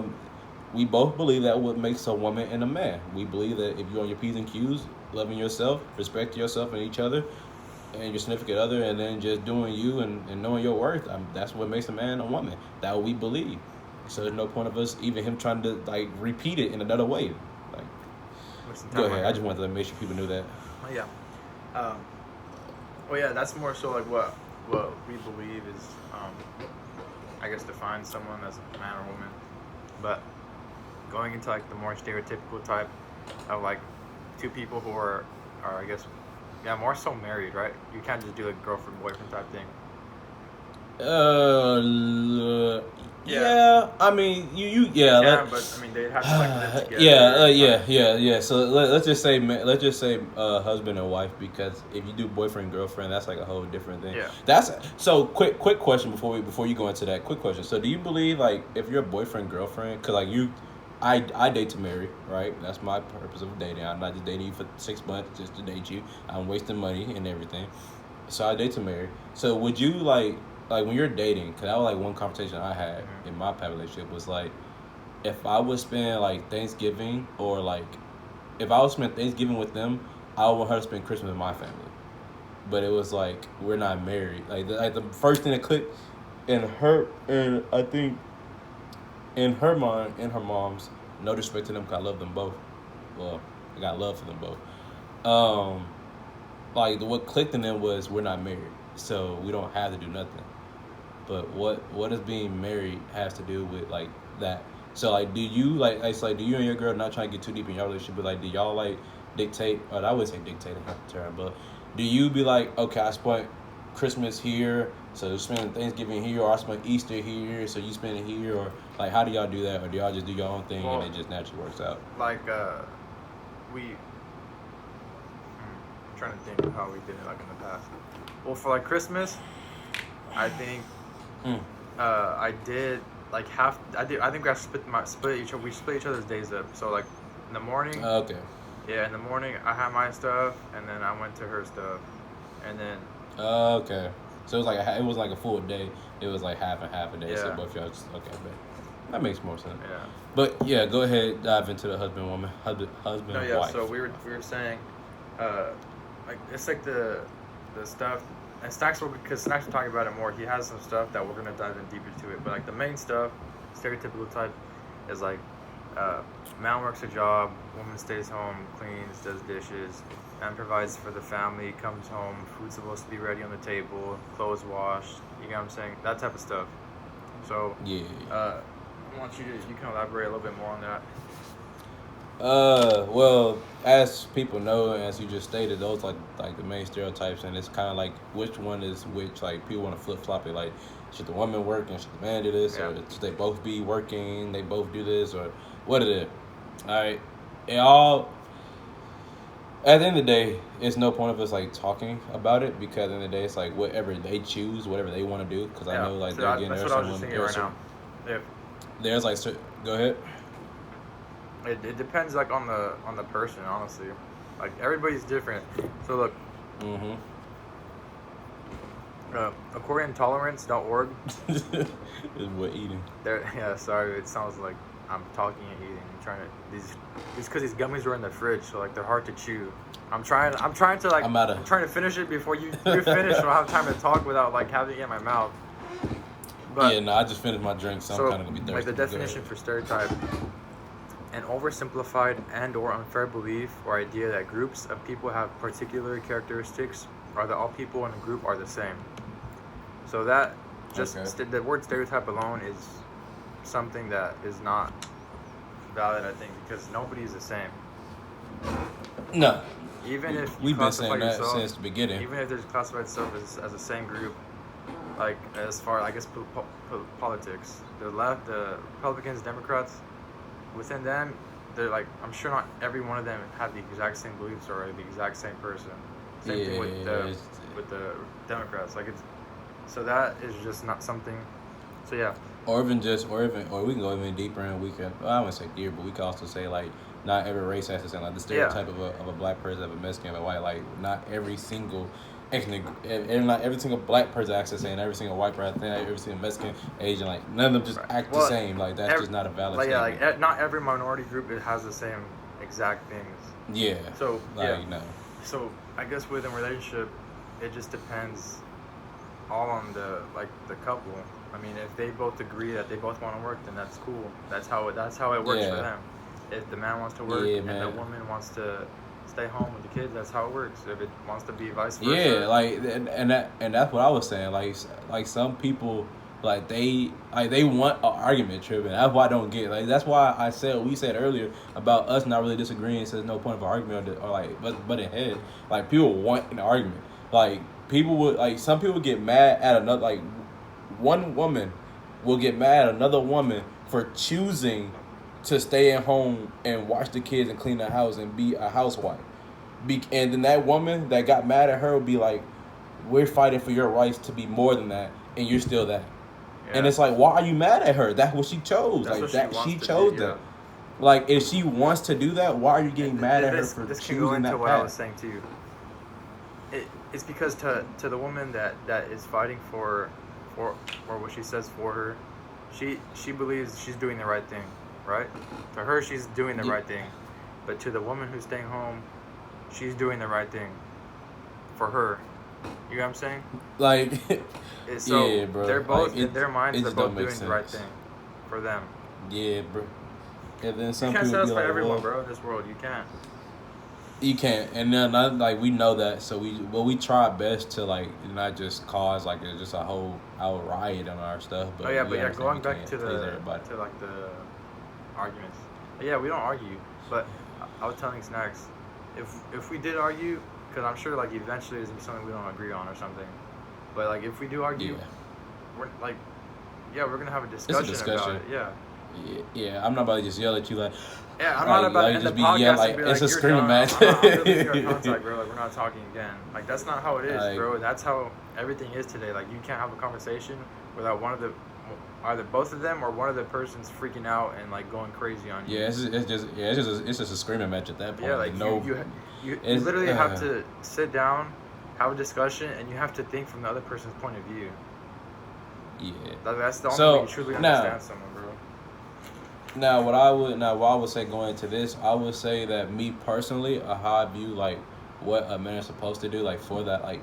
what makes a woman and a man. We believe that if you're on your P's and Q's, loving yourself, respecting yourself and each other, and your significant other, and then just doing you and knowing your worth, that's what makes a man a woman. That what we believe. So there's no point of us, even him trying to like repeat it in another way. Like, go ahead. I just wanted to make sure people knew that. Oh, yeah. Well, yeah, that's more so like what we believe is, I guess, defines someone as a man or woman. But going into like the more stereotypical type of like two people who are I guess, yeah, more so married, right? You can't just do like girlfriend boyfriend type thing. Yeah. I mean, Yeah, but I mean they'd have to like live together. Yeah. So let's just say husband and wife, because if you do boyfriend girlfriend, that's like a whole different thing. Yeah. That's so quick question before you go into that. Quick question. So do you believe like if you're a boyfriend girlfriend, because like I date to marry, right? That's my purpose of dating. I'm not just dating you for 6 months just to date you. I'm wasting money and everything. So I date to marry. So would you like when you're dating? Because that was like one conversation I had in my past relationship was like, if I would spend like Thanksgiving or like if I would spend Thanksgiving with them, I would want her to spend Christmas with my family. But it was like we're not married. Like the first thing that clicked in her, and I think in her mind, in her mom's, no disrespect to them because I love them both. Well, I got love for them both. Like what clicked in them was we're not married, so we don't have to do nothing. But what does being married has to do with like that? So like, do you like it's like do you and your girl, not trying to get too deep in your relationship, but like do y'all like dictate? Or I would say dictate, not the term, but do you be like, okay, I spent Christmas here, so you spend Thanksgiving here, or I spent Easter here, so you spend it here, or like how do y'all do that, or do y'all just do your own thing and it just naturally works out? Like I'm trying to think of how we did it like in the past. Well, for like Christmas, I think I did like half. I think we split each other's days up. So like in the morning. Okay. Yeah, in the morning I had my stuff, and then I went to her stuff, and then. Okay. So it was like a full day. It was like half and half a day. Yeah. So both y'all just okay, but that makes more sense. Yeah. But yeah, go ahead, dive into the husband No, yeah. wife. So we were saying, like it's like the stuff, and Snaxxx because Snaxxx will talk about it more. He has some stuff that we're gonna dive in deeper to it. But like the main stuff, stereotypical type, is like, man works a job, woman stays home, cleans, does dishes, man provides for the family, comes home, food's supposed to be ready on the table, clothes washed. You know what I'm saying? That type of stuff. So yeah. I want you can elaborate a little bit more on that. Well, as people know, as you just stated, those like the main stereotypes, and it's kind of like which one is which. Like people want to flip flop it. Like, should the woman work and should the man do this, or should they both be working? They both do this, or what it is. All right, it all. At the end of the day, it's no point of us like talking about it, because at the end of the day, it's like whatever they choose, whatever they want to do. Because I know like so they're getting that's what I was just thinking right now. Yeah. There's like go ahead. It depends like on the person, honestly. Like everybody's different. So look. Accordingtolerance.org. Is what eating. Sorry, it sounds like I'm talking and eating. I'm trying to it's because these gummies were in the fridge, so like they're hard to chew. I'm trying to finish it before you finish. So I don't have time to talk without like having it in my mouth. But yeah, no, I just finished my drink, so I'm kind of gonna be thirsty. Like the definition for stereotype: an oversimplified and/or unfair belief or idea that groups of people have particular characteristics or that all people in a group are the same. So that the word stereotype alone is something that is not valid, I think, because nobody is the same. No. Even if we've been saying that since the beginning. Even if there's classified itself as the same group, like as far I guess politics, the left, the Republicans, Democrats, within them, they're like, I'm sure not every one of them have the exact same beliefs or the exact same person. Same thing with the Democrats. Like so that is just not something. So yeah. Or we can go even deeper, and we can. Well, I wouldn't say deeper, but we can also say like not every race has the same. Like the stereotype of a black person, of a Mexican, of a white. Like not every single ethnic, and not every single black person acts the same. Every single white person, every single Mexican, Asian, like none of them just act the same. Like that's just not a valid statement. Yeah, like not every minority group has the same exact things. Yeah. So no. So I guess within a relationship, it just depends all on the couple. I mean, if they both agree that they both want to work, then that's cool. That's how it works for them. If the man wants to work and the woman wants to stay home with the kids, that's how it works. If it wants to be vice versa. Yeah, like and that's what I was saying. Like some people, like they want an argument, Trippin. That's why I don't get. Like that's why we said earlier about us not really disagreeing. So there's no point of argument or like but in head. Like people want an argument. Like people would like some people get mad at another. Like one woman will get mad at another woman for choosing to stay at home and watch the kids and clean the house and be a housewife. And then that woman that got mad at her will be like, we're fighting for your rights to be more than that, and you're still that. Yeah. And it's like, why are you mad at her? That's what she chose. That's like that she chose that. Like if she wants to do that, why are you getting mad at her for choosing that path? This can go into what I was saying to you. It's because to the woman that is fighting for what she says for her, she believes she's doing the right thing, right? To her, she's doing the right thing, but to the woman who's staying home, she's doing the right thing for her. You know what I'm saying? Like, so yeah, bro. They're both like, in their minds. They're both doing sense. The right thing for them. Yeah, bro. And then some you can't people satisfy like, everyone, bro. In this world, you can't. You can't, and then like we know that, so we try our best to like not just cause like just a whole riot on our stuff. But going back to the arguments. Yeah, we don't argue, but I was telling Snaxxx, if we did argue, because I'm sure like eventually there's gonna be something we don't agree on or something, but like if we do argue, we're like, we're gonna have a discussion about it. Yeah, I'm not about to just yell at you like. Yeah, I'm not about to end the podcast like, and be like, it's a screaming match. I'm losing our contact, bro. Like, we're not talking again. Like, that's not how it is, like, bro. That's how everything is today. Like, you can't have a conversation without either both of them or one of the persons freaking out and, like, going crazy on you. Yeah, it's just a screaming match at that point. Yeah, like, you literally have to sit down, have a discussion, and you have to think from the other person's point of view. Yeah. That's the only way you truly understand someone, bro. Now, what I would say going into this, I would say that me personally, how I view like what a man is supposed to do, like for that, like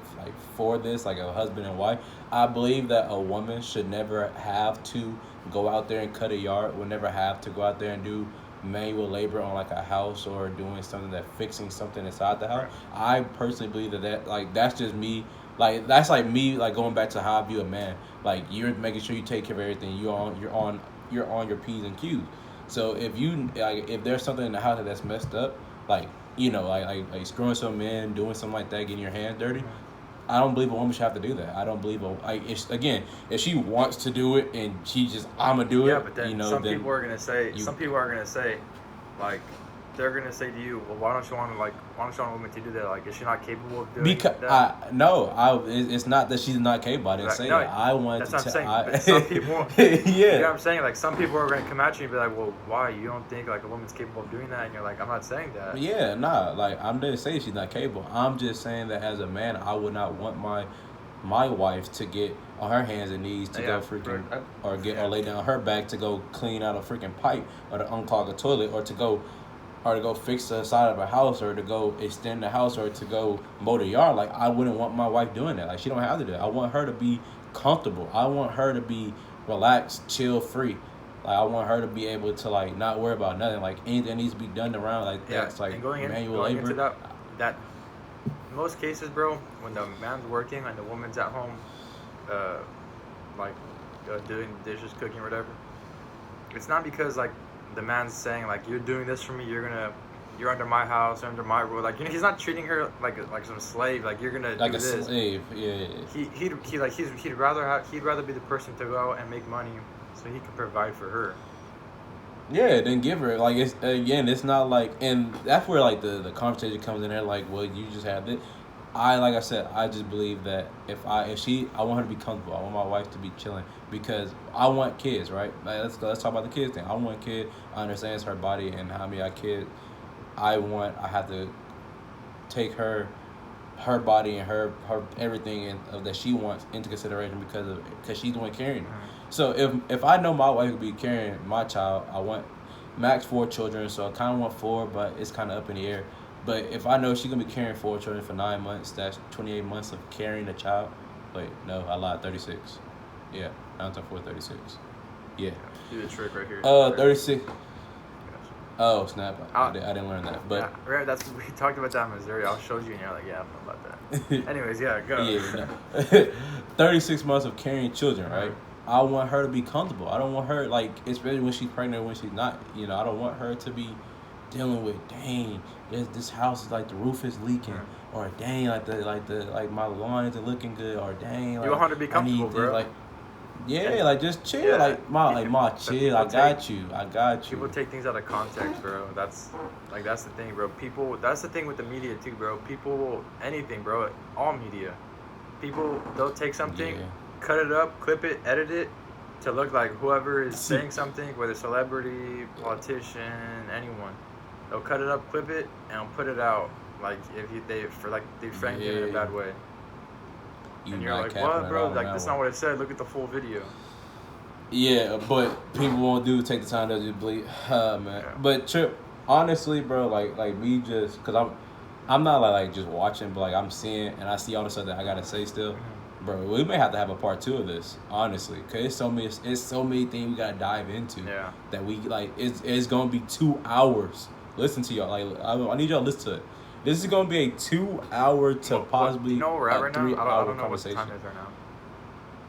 for this, like a husband and wife. I believe that a woman should never have to go out there and cut a yard. Would never have to go out there and do manual labor on like a house or doing something fixing something inside the house. Right. I personally believe that like that's just me. Like that's like me like going back to how I view a man. Like you're making sure you take care of everything. You're on your P's and Q's. So if there's something in the house that's messed up, like like screwing some man, doing something like that, getting your hands dirty, I don't believe a woman should have to do that. I don't believe if she wants to do it and she just I'ma do it. Yeah, but then some people are gonna say, like they're gonna say to you, well, why don't you want a woman to do that? Like, is she not capable of doing that? It's not that she's not capable. I didn't say that. I wanted to. That's what I'm saying. But some people, you know what I'm saying? Like, some people are gonna come at you and be like, well, why? You don't think like a woman's capable of doing that? And you're like, I'm not saying that. Yeah, nah. Like, I'm not saying she's not capable. I'm just saying that as a man, I would not want my wife to get on her hands and knees to go freaking or lay down her back to go clean out a freaking pipe or to unclog a toilet or to go fix the side of a house or to go extend the house or to go mow the yard. Like, I wouldn't want my wife doing that. Like, she don't have to do that. I want her to be comfortable. I want her to be relaxed, chill, free. Like, I want her to be able to, like, not worry about nothing. Like, anything needs to be done around, like, that's, like, manual labor. Into that most cases, bro, when the man's working and the woman's at home, uh, like doing dishes, cooking, or whatever, it's not because like the man's saying like you're doing this for me, you're under my house, under my rule. Like, you know, he's not treating her like some slave. Like, you're gonna like do a this. slave. Yeah. He'd rather be the person to go out and make money so he can provide for her. Yeah, then give her like it's not like, and that's where like the conversation comes in there. Like, well, you just have it. Like I said, I just believe that if I want her to be comfortable. I want my wife to be chilling because I want kids, right? Like, let's talk about the kids thing. I want a kid. I understand it's her body and how many kid I have to take her body and her everything that she wants into consideration because she's the one carrying it. So if I know my wife would be carrying my child, I want max 4 children. So I kind of want 4, but it's kind of up in the air. But if I know she's gonna be carrying 4 children for 9 months, that's 28 months of carrying a child. Wait, no, I lied. 36. Yeah, 9 times 4, 36. Yeah. Do the trick right here. 36. Oh snap! I didn't learn that, but yeah, right. That's we talked about that in Missouri. I'll show you, and you're like, yeah, I don't know about that. Anyways, yeah, go. Yeah, no. 36 months of carrying children, right? I want her to be comfortable. I don't want her like, especially when she's pregnant, when she's not. You know, I don't want her to be dealing with, dang, this house is like the roof is leaking, or dang, like my lawn isn't looking good, or dang, like you want her to be comfortable, bro. Like, yeah, like just chill, yeah. like chill. I got you. People take things out of context, bro. That's the thing, bro. That's the thing with the media too, bro. People, anything, bro. All media, people, they'll take something, cut it up, clip it, edit it, to look like whoever is saying something, whether celebrity, politician, anyone. They'll cut it up, clip it, and put it out. Like they framed it in a bad way. And you're like, what, bro? Like, that's not what it said. Look at the full video. Yeah, but people won't take the time to just bleed. Man. Yeah. But Tripp, honestly, bro, like we just, cause I'm not like just watching, but like I'm seeing and I see all the stuff that I gotta say still. Bro, we may have to have a part 2 of this, honestly, cause it's so many things we gotta dive into. Yeah. That we like, it's gonna be 2 hours. Listen to y'all, like I need y'all to listen to it. This is gonna be a 2-hour to possibly where we're at right 3 now? hour I don't know conversation. what the time is right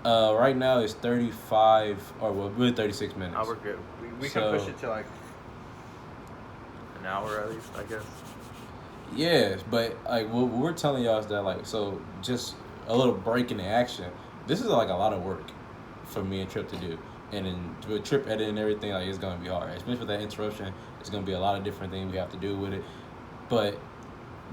now. Right now it's 35 or really 36 minutes. Oh, we're good. We can push it to like an hour at least, I guess. Yeah, but like what we're telling y'all is that like, so just a little break in the action. This is like a lot of work for me and Tripp to do, and then with Tripp editing and everything, like it's gonna be hard, especially with that interruption. It's gonna be a lot of different things we have to do with it, but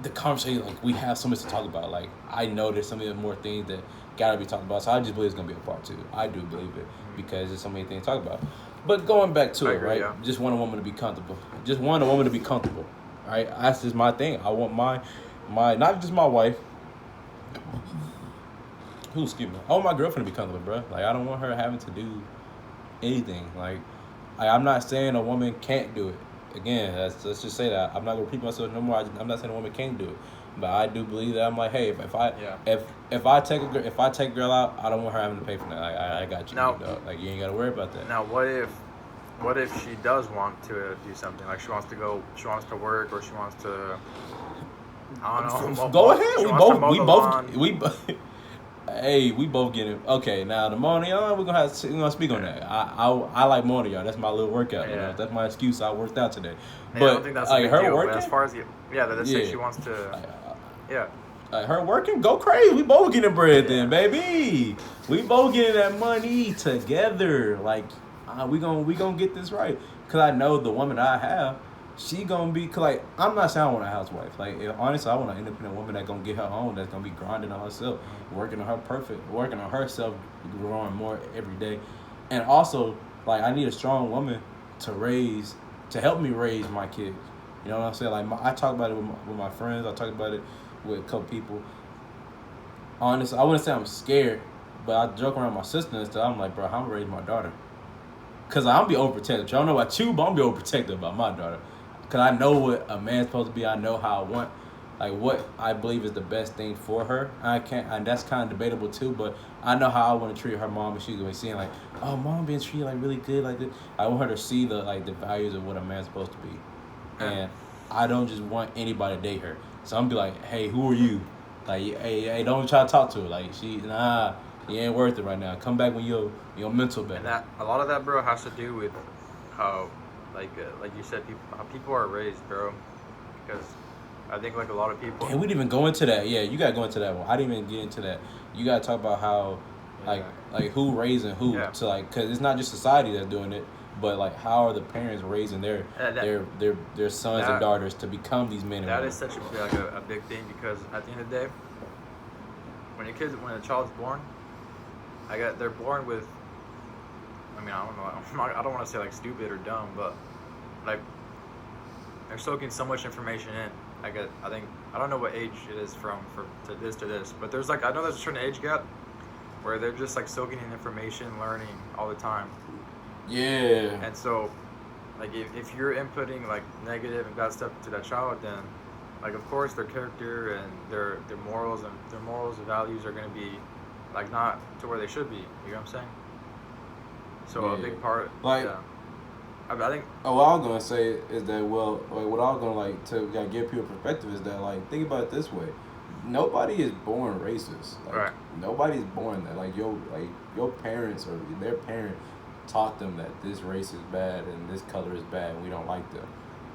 the conversation, like, we have so much to talk about. Like, I know there's so many more things that gotta be talked about. So I just believe it's gonna be a part 2. I do believe it because there's so many things to talk about. But going back to it, right? Yeah. Just want a woman to be comfortable. Just want a woman to be comfortable. Right? That's just my thing. I want my not just my wife. Excuse me. I want my girlfriend to be comfortable, bro. Like, I don't want her having to do anything. Like I'm not saying a woman can't do it. Again, let's just say that I'm not gonna repeat myself no more. I'm not saying a woman can't do it, but I do believe that I'm like, hey, if I take a girl out, I don't want her having to pay for that. I got you. Now, like, you ain't gotta worry about that. Now, what if she does want to do something? Like, she wants to work, or she wants to, I don't know. Go ahead. We both get it. Okay, now the morning y'all, we're gonna speak on that. I like morning y'all. That's my little workout. Yeah. You know? That's my excuse. I worked out today. But I don't think that's like her deal, working. As far as let's say she wants to. Her working, go crazy. We both getting bread then, baby. We both getting that money together. Like, we gonna get this right. Cause I know the woman I have, she gonna be, like, I'm not saying I want a housewife. Like, honestly, I want an independent woman that's gonna get her own, that's gonna be grinding on herself, working on herself, growing more every day. And also, like, I need a strong woman to help me raise my kids. You know what I'm saying? Like, I talk about it with my friends. I talk about it with a couple people. Honestly, I wouldn't say I'm scared, but I joke around with my sister and stuff. I'm like, bro, I'm gonna raise my daughter. Cause I'm be overprotective. I don't know about you, but I'm be overprotective about my daughter. Cause I know what a man's supposed to be. I know how I want, like, what I believe is the best thing for her. And that's kind of debatable too. But I know how I want to treat her mom, and she's gonna be seeing like, oh, mom being treated like really good, like this. I want her to see the values of what a man's supposed to be. And I don't just want anybody to date her. So I'm gonna be like, hey, who are you? Like, hey, don't try to talk to her. Like, you ain't worth it right now. Come back when your mental better. And that a lot of that, bro, has to do with how, like you said, how people are raised, bro. Because I think like a lot of people. And we didn't even go into that. Yeah, you gotta go into that one. I didn't even get into that. You gotta talk about how, like who raising who to like, because it's not just society that's doing it, but like how are the parents raising their sons and daughters to become these men and women. That is such a big thing, because at the end of the day, when a child's born, they're born with. I mean, I don't know. I don't want to say like stupid or dumb, but like they're soaking so much information in. I think I don't know what age it is to this, but there's like I know there's a certain age gap where they're just like soaking in information, learning all the time. Yeah. And so, like if you're inputting like negative and bad stuff to that child, then like of course their character and their morals and values are gonna be like not to where they should be. You know what I'm saying? So a big part, like. Yeah. I think. Oh, what I was gonna say is that what I was gonna like to give people perspective is that like think about it this way, nobody is born racist. Like, right. Nobody's born that your parents or their parent taught them that this race is bad and this color is bad and we don't like them.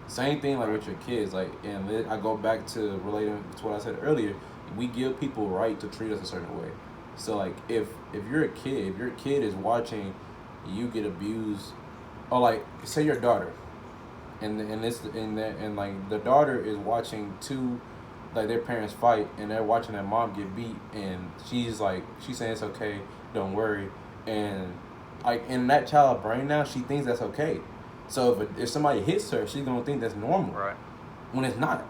Same thing like with your kids. Like, and I go back to relating to what I said earlier. We give people right to treat us a certain way. So like if you're a kid, if your kid is watching you get abused. Or like, say your daughter, and like the daughter is watching their parents fight, and they're watching their mom get beat, and she's saying it's okay, don't worry, and like in that child's brain now, she thinks that's okay. So if somebody hits her, she's gonna think that's normal, right? When it's not.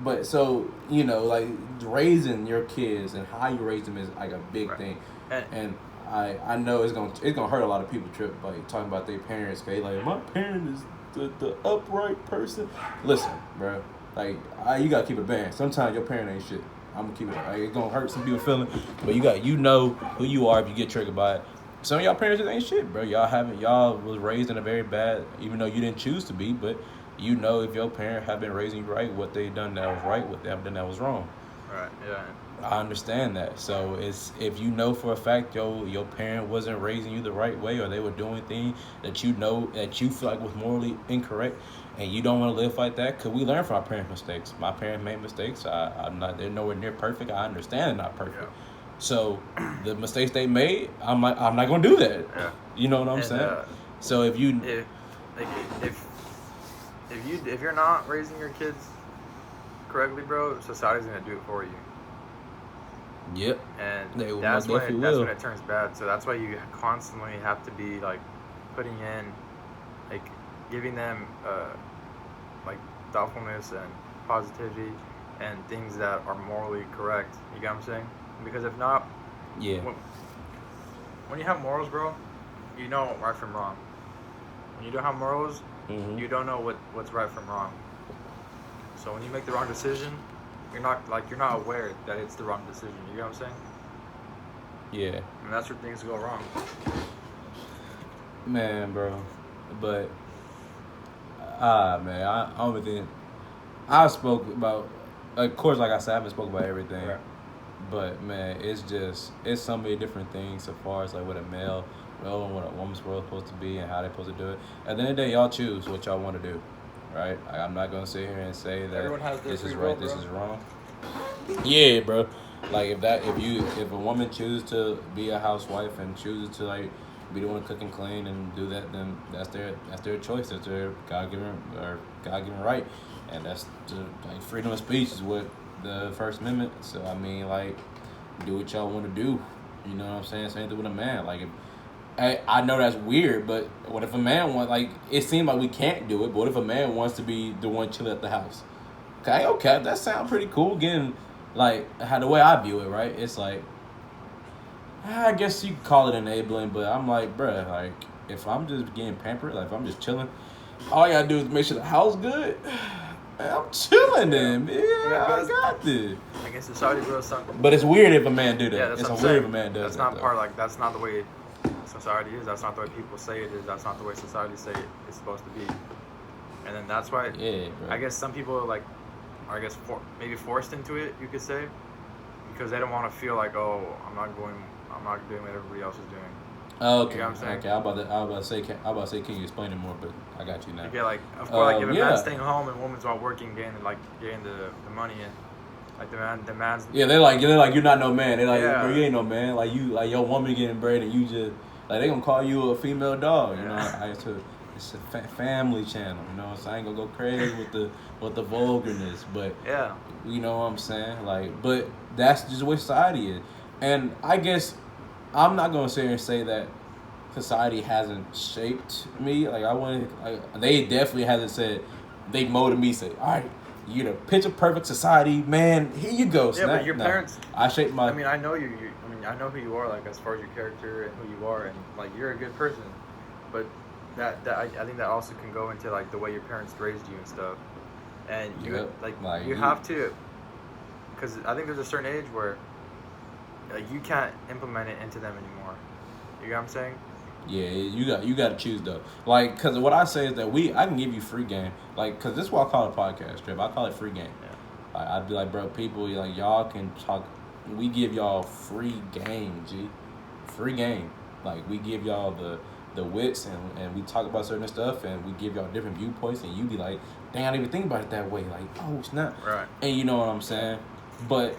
But so like raising your kids and how you raise them is like a big thing, and I know it's gonna hurt a lot of people, Trip, like talking about their parents. Okay, like my parent is the upright person. Listen, bro, like you gotta keep it banned. Sometimes your parent ain't shit. I'm gonna keep it. Like, it's gonna hurt some people's feelings, but you know who you are if you get triggered by it. Some of y'all parents just ain't shit, bro. Y'all was raised in a very bad, even though you didn't choose to be, but you know if your parent have been raising you right, what they done that was right, what they have done that was wrong. Right. Yeah. I understand that. So it's if you know for a fact your parent wasn't raising you the right way, or they were doing things that you know that you feel like was morally incorrect, and you don't want to live like that, because we learn from our parents' mistakes. My parents made mistakes. They're nowhere near perfect. I understand they're not perfect. Yeah. So the mistakes they made, I'm not gonna do that. Yeah. You know what I'm saying? So if you're not raising your kids correctly, bro, society's gonna do it for you. Yep. And that's when it turns bad. So that's why you constantly have to be like putting in, like giving them like thoughtfulness and positivity and things that are morally correct. You get what I'm saying? Because if not, when you have morals, bro, you know right from wrong. When you don't have morals, you don't know what's right from wrong. So when you make the wrong decision, you're not aware that it's the wrong decision. You know what I'm saying? Yeah. And that's where things go wrong. Man, bro. But man, I don't think I spoke about. Of course, like I said, I haven't spoken about everything. Right. But man, it's so many different things as far as like what a male and what a woman's world is supposed to be and how they're supposed to do it. At the end of the day, y'all choose what y'all want to do. Right? I'm not gonna sit here and say that this is right, this is wrong. Yeah, bro. Like if a woman chooses to be a housewife and chooses to like be the one to cook and clean and do that, then that's their choice. That's their God-given right, and that's like freedom of speech is what the First Amendment. So I mean, like, do what y'all want to do. You know what I'm saying? Same thing with a man. Like, I know that's weird, but what if a man wants, like, it seems like we can't do it, but what if a man wants to be the one chilling at the house? Okay, that sounds pretty cool. Again, like, the way I view it, right? It's like, I guess you could call it enabling, but I'm like, bruh, like, if I'm just getting pampered, like, if I'm just chilling, all I gotta do is make sure the house good. Man, I'm chilling then, man. I got this. I guess society, bro, something. But it's weird if a man do that. Yeah, that's it's what I'm weird saying. if a man does that's that. That's not the way society is. That's not the way people say it is. That's not the way society say it's supposed to be. And then that's why, bro. I guess some people like I guess maybe forced into it, you could say, because they don't want to feel like, oh, I'm not doing what everybody else is doing. Okay. You know what I'm saying? Okay. I was about to say, can you explain it more? But I got you now. Yeah, like of course, like if a man's staying home and woman's out working, getting the money in, like the man's. Yeah, they're like you're not no man. They're like, bro, you ain't no man. Like your woman getting bread and you just like they gonna call you a female dog. You know, it's a family channel. You know, so I ain't gonna go crazy with the vulgarness, but yeah, you know what I'm saying. Like, but that's just what society is, and I guess I'm not gonna sit here and say that society hasn't shaped me. Like they definitely hasn't said they molded me. Say, all right, you're the picture perfect society, man. Here you go. Yeah, but your parents. I shaped my. I mean, I know you. I mean, I know who you are. Like as far as your character and who you are, and like you're a good person. But I think that also can go into like the way your parents raised you and stuff. And you you have to, because I think there's a certain age where like you can't implement it into them anymore. You know what I'm saying? Yeah, you got to choose though. Like, cause what I say is that I can give you free game. Like, cause this is what I call a podcast, Tripp. I call it free game. Yeah. Like, I'd be like, bro, people, like y'all can talk. We give y'all free game, G. Free game. Like we give y'all the wits and we talk about certain stuff and we give y'all different viewpoints and you be like, dang, I didn't even think about it that way. Like, oh, it's not. Right. And you know what I'm saying? But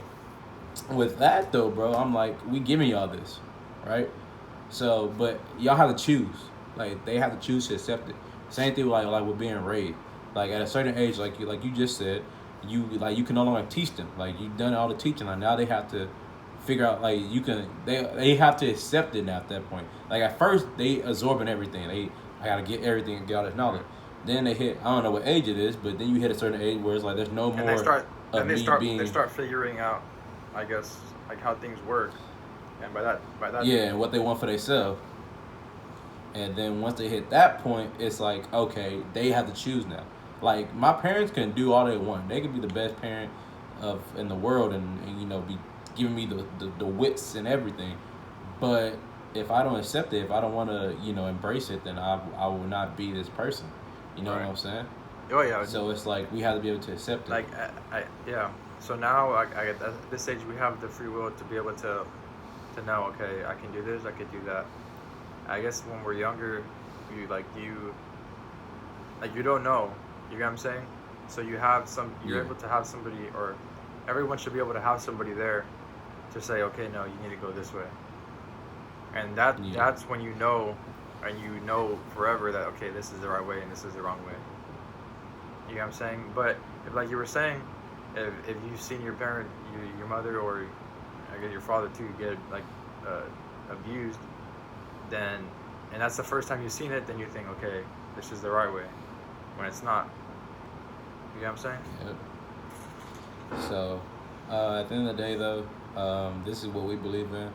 with that though, bro, I'm like, we giving y'all this, right? So, but y'all have to choose. Like they have to choose to accept it. Same thing with like with being raised. Like at a certain age, like you just said, you can no longer teach them. Like you've done all the teaching. Like now they have to figure out they have to accept it now at that point. Like at first they absorbing everything. I gotta get everything and get all this knowledge. Then they hit, I don't know what age it is, but then you hit a certain age where it's like there's no more. And they start figuring out, I guess, like how things work. And by that. Yeah, and what they want for themselves. And then once they hit that point, it's like, okay, they have to choose now. Like my parents can do all they want. They can be the best parent in the world, and you know be giving me the wits and everything. But if I don't accept it, if I don't want to embrace it, then I will not be this person. You know what I'm saying? Oh yeah. So it's like we have to be able to accept it. Like yeah. So now at this stage we have the free will to be able to know, okay, I can do this, I could do that. I guess when we're younger, you don't know. You know what I'm saying? So you're able to have somebody, or everyone should be able to have somebody there to say, okay, no, you need to go this way. And that's when you know, and you know forever that, okay, this is the right way and this is the wrong way. You know what I'm saying? But if, like you were saying, if you've seen your parent, your mother, or I guess your father too, get like abused, and that's the first time you've seen it, then you think, okay, this is the right way, when it's not. You know what I'm saying? Yep. So, at the end of the day, though, this is what we believe in.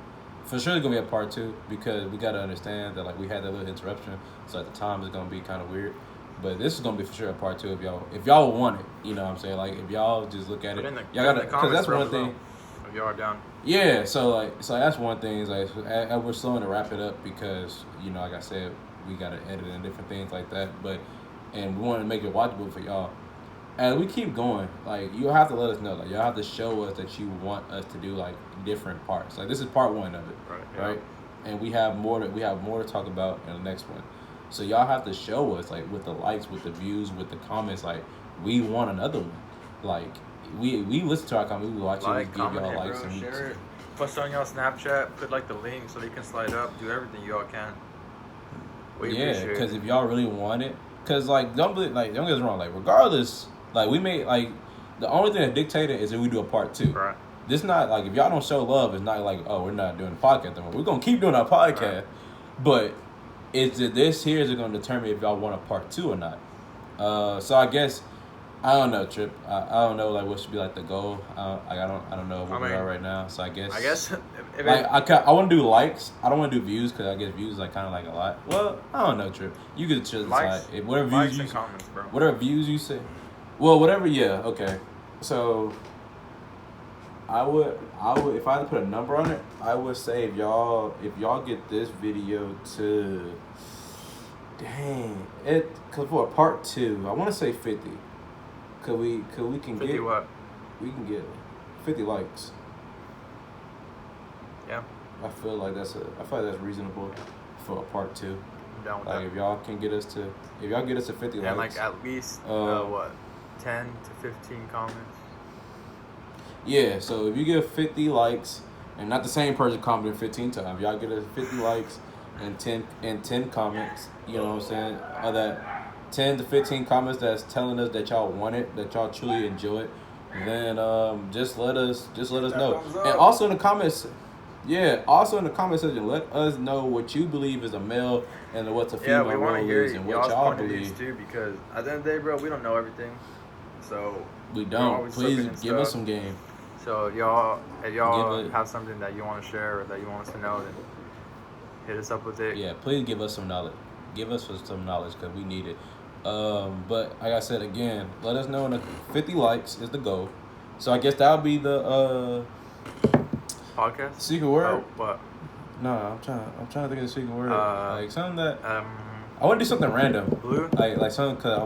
For sure, it's gonna be a part 2 because we gotta understand that like we had that little interruption, so at the time it's gonna be kind of weird. But this is gonna be for sure a part 2 if y'all want it. You know what I'm saying? Like if y'all just look at it, y'all gotta, because that's one thing. If y'all are down. Yeah, so that's one thing is like we're slowing to wrap it up because like I said, we gotta edit and different things like that. And we want to make it watchable for y'all. As we keep going, like you'll have to let us know. Like y'all have to show us that you want us to do like different parts. Like this is part 1 of it, right? And we have more to talk about in the next one. So y'all have to show us like with the likes, with the views, with the comments. Like we want another one. Like we listen to our comments, we watch it, we give y'all likes and share it. Post on y'all Snapchat, put like the link so they can slide up, do everything y'all can. Because if y'all really want it, because like don't get us wrong, like regardless, like we may like the only thing that dictated is if we do a part 2. Right. This not like if y'all don't show love, it's not like, oh, we're not doing the podcast anymore. We're gonna keep doing our podcast, right. But is it gonna determine if y'all want a part 2 or not? So I guess I don't know, Tripp. I don't know like what should be like the goal. I don't know where we are right now. So I guess I want to do likes. I don't want to do views because I guess views is like kind of like a lot. Well, I don't know, Tripp. You could just decide whatever views you comments, bro. Whatever views you say. Well, whatever. Yeah. Okay. So I would if I had to put a number on it, I would say if y'all get this video to because for a part 2, I want to say 50. we can 50 get what? we can get 50 likes. Yeah. I feel like that's reasonable for a part 2. I'm down with Like that. if y'all get us to 50 And likes, like at least 10 to 15 comments. yeah. So if you get 50 likes, and not the same person commented 15 times, y'all get us 50 likes and 10 comments. You know what I'm saying? That 10 to 15 comments that's telling us that y'all want it, that y'all truly enjoy it. Then just let us know. And also in the comments. Yeah, also in the comment section, let us know what you believe is a male and what's a female role is, and what y'all believe too, because at the end of the day, bro, we don't know everything. So we don't. Please give us some game. So if y'all have something that you want to share or that you want us to know, then hit us up with it. Yeah, please give us some knowledge. Give us some knowledge because we need it. But like I said again, let us know. 50 likes is the goal. So I guess that'll be the podcast secret word. Oh, what? No, I'm trying to think of the secret word. Like something that I want to do something random. Blue. Like something because I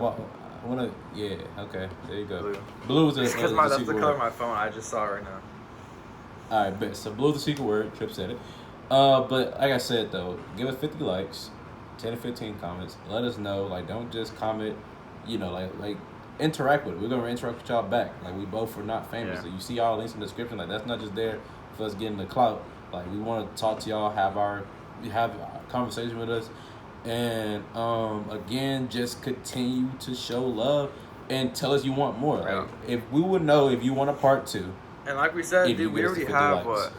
want to. Yeah. Okay. There you go. Blue is because that's the color of my phone. I just saw it right now. All right, bet. So blue is the secret word. Tripp said it. But like I said though, give us 50 likes, 10 to 15 comments. Let us know. Like, don't just comment. You know, like interact with it. We're gonna interact with y'all back. Like we both are not famous. Yeah. So you see all links in the description. Like that's not just there for us getting the clout. Like we want to talk to y'all, have a conversation with us, and again, just continue to show love and tell us you want more. Yeah. Like if we would know if you want a part 2. And like we said, dude, we already have likes.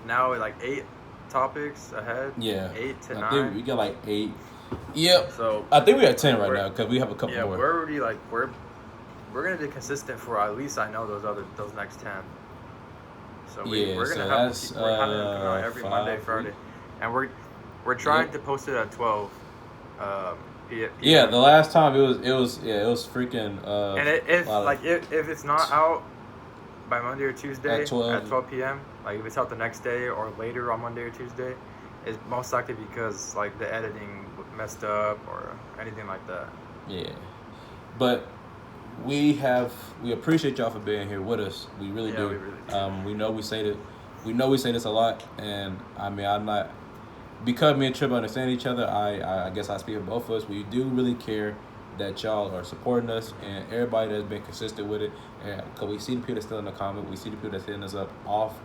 now like 8 topics ahead. Yeah, 8 to 9. I think we got like 8. Yep. So I think we have 10 right now because we have a couple more. Yeah, we're already like we're gonna be consistent for at least I know those next 10. So we're gonna have to come out every 5, Monday, Friday, and we're trying to post it at 12. PM. Yeah, the last time it was freaking. And if it's not out by Monday or Tuesday at 12 p.m., like if it's out the next day or later on Monday or Tuesday, it's most likely because like the editing messed up or anything like that. Yeah, but we appreciate y'all for being here with us. We really do. We really do. We know we say this a lot, and I mean I'm not. Because me and Tripp understand each other, I guess I speak for both of us. We do really care that y'all are supporting us and everybody that's been consistent with it. And because we see the people that's still in the comment, we see the people that's hitting us up off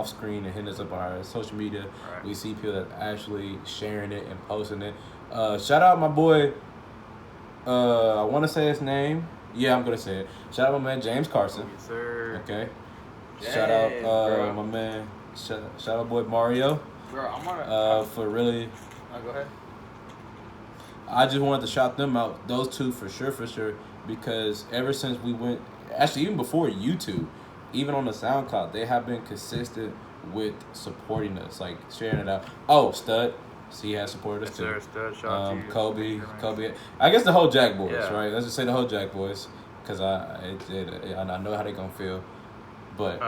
screen and hitting us up on our social media. Right. We see people that actually sharing it and posting it. Shout out my boy. I want to say his name. Yeah, I'm gonna say it. Shout out my man James Carson. Yes, sir. Okay. James, shout out bro. my man. Shout out boy Mario. Bro, I'm gonna. For really. Go ahead. I just wanted to shout them out, those two for sure, because ever since we went, actually even before YouTube, even on the SoundCloud, they have been consistent with supporting us, like sharing it out. Oh, Stud, he has supported us too. Yes, sir, Stud, shout out to you. Kobe, I guess the whole Jacxboyzzz, yeah. right? Let's just say the whole Jacxboyzzz, because I know how they gonna feel. But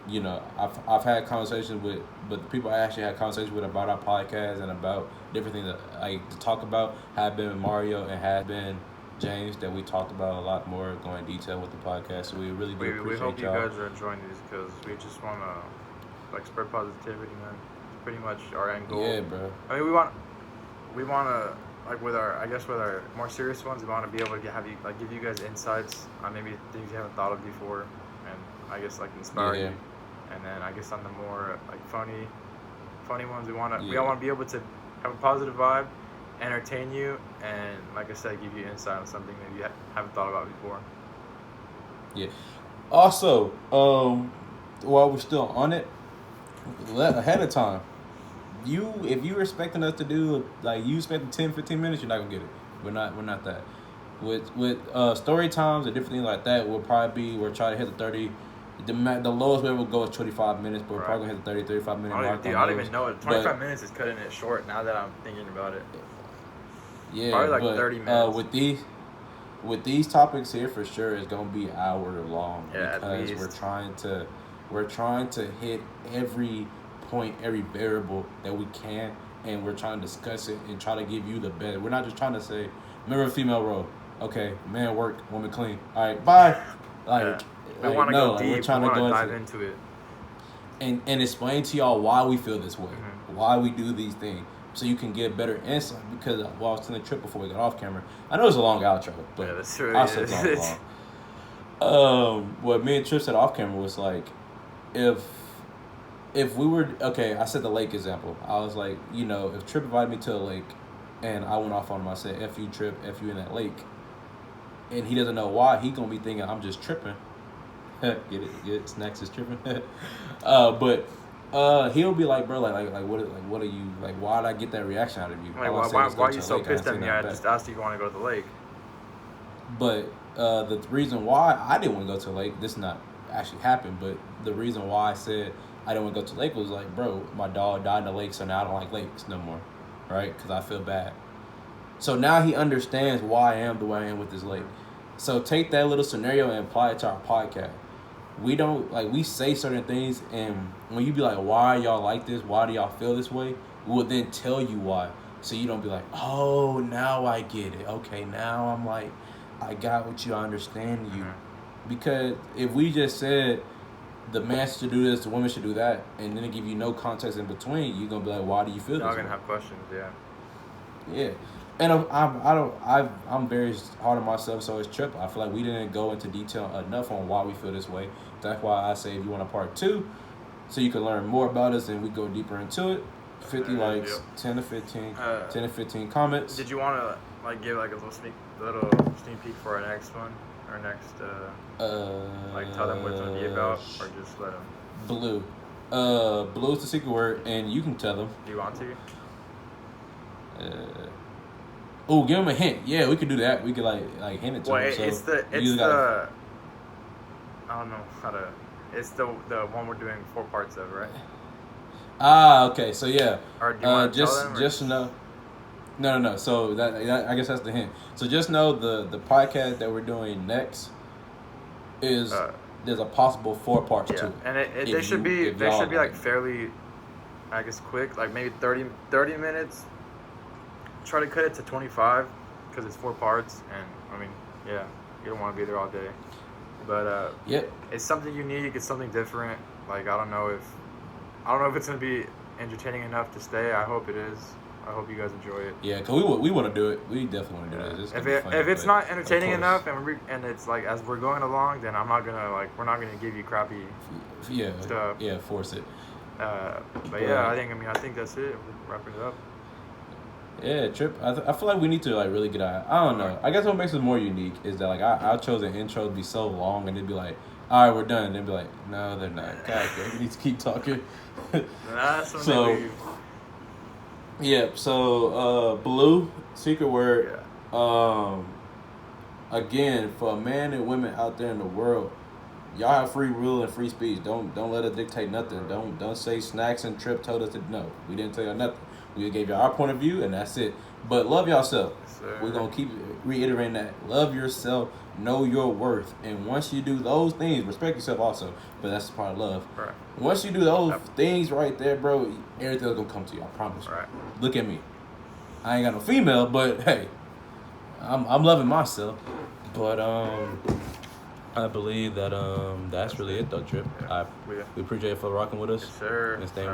you know, I've had conversations with, but the people I actually had conversations with about our podcast and about different things that I to talk about have been Mario and have been James, that we talked about a lot more, going in detail with the podcast. So we really do appreciate we hope y'all. you guys are enjoying these because we just want to like spread positivity, man. It's pretty much our end goal. Yeah, bro. I mean, we want to like with our more serious ones, we want to be able to give you guys insights on maybe things you haven't thought of before. I guess like inspire you, and then I guess on the more like funny ones, we all want to be able to have a positive vibe, entertain you, and like I said, give you insight on something maybe you haven't thought about before. Yeah. Also, while we're still on it, ahead of time, if you're expecting us to do like you expecting 10-15 minutes, you're not gonna get it. We're not that. With story times and different things like that, we'll try to hit the 30. The lowest we will go is 25 minutes, but we're probably going to hit the 35 minute mark. I don't even know it. 25 minutes is cutting it short now that I'm thinking about it. Yeah, probably like 30 minutes. With these topics here, for sure, it's going to be hour long. Yeah, because we're trying to hit every point, every variable that we can, and we're trying to discuss it and try to give you the best. We're not just trying to say, remember female role. Okay, man work, woman clean. All right, bye. Like, we want to go deep. We're trying to go dive into it. And explain to y'all why we feel this way, why we do these things, so you can get better insight. Because while I was telling Tripp before we got off camera, I know it's a long outro, but that's true. I'll say it's long. What me and Tripp said off camera was like, if we were I said the lake example. I was like, if Tripp invited me to a lake, and I went off on him, I said, "F you, Tripp, F you in that lake," and he doesn't know why, he gonna be thinking I'm just tripping. Get it? Snaxxx is tripping. But he'll be like, bro, what are you like? Why did I get that reaction out of you? Like, why are you so pissed at me? I just asked you if you want to go to the lake. But the reason why I didn't want to go to the lake, this not actually happened, but the reason why I said I didn't want to go to the lake was like, bro, my dog died in the lake, so now I don't like lakes no more, right? Because I feel bad. So now he understands why I am the way I am with this lake. So take that little scenario and apply it to our podcast. We don't, we say certain things, and when you be like, why y'all like this? Why do y'all feel this way? We will then tell you why. So you don't be like, oh, now I get it. Okay, now I'm like, I got what you, I understand you. Because if we just said the man should do this, the woman should do that, and then give you no context in between, you're going to be like, why do you feel this way? Y'all going to have questions, yeah. Yeah. And I'm very hard on myself, so it's Tripp. I feel like we didn't go into detail enough on why we feel this way. That's why I say if you want a part 2, so you can learn more about us and we go deeper into it. 50 likes, yep. 10 to 15 comments. Did you want to give a little sneak peek for our next one? Our next tell them what it's gonna be about, or just let them. Blue. Blue is the secret word, and you can tell them. Do you want to? Give them a hint. Yeah, we could do that. We could hint it to them. It's I don't know how to. It's the one we're doing 4 parts of, right? Okay. So yeah. Or do you want to tell them, just know. No. So that I guess that's the hint. So just know the podcast that we're doing next is there's a possible 4 parts to it. And they should be fairly, I guess, quick, maybe 30 minutes. Try to cut it to 25 because it's 4 parts, and you don't want to be there all day. But it's something unique. It's something different. I don't know if it's gonna be entertaining enough to stay. I hope it is. I hope you guys enjoy it. Yeah, cause we want to do it. We definitely want to do this. If it's not entertaining enough and it's as we're going along, then I'm not gonna we're not gonna give you crappy stuff. Yeah, force it. But yeah, I think that's it. We're wrapping it up. Yeah, Tripp. I feel like we need to really get out. I don't know. I guess what makes it more unique is that I chose an intro to be so long and they'd be like, all right, we're done. And they'd be like, no, they're not. God, we need to keep talking. So blue, secret word. Yeah. Again, for men and women out there in the world, y'all have free will and free speech. Don't let it dictate nothing. Don't say Snaxxx and Tripp told us to. No, we didn't tell y'all nothing. We gave y'all our point of view and that's it. But love yourself. Yes, we're gonna keep reiterating that. Love yourself. Know your worth. And once you do those things, respect yourself also. But that's part of love. Right. Once you do those things right there, bro, everything's gonna come to you. I promise. Right. Look at me. I ain't got no female, but hey, I'm loving myself. But I believe that that's really it though, Tripp. Yeah. We appreciate it for rocking with us. Yes, sir. And staying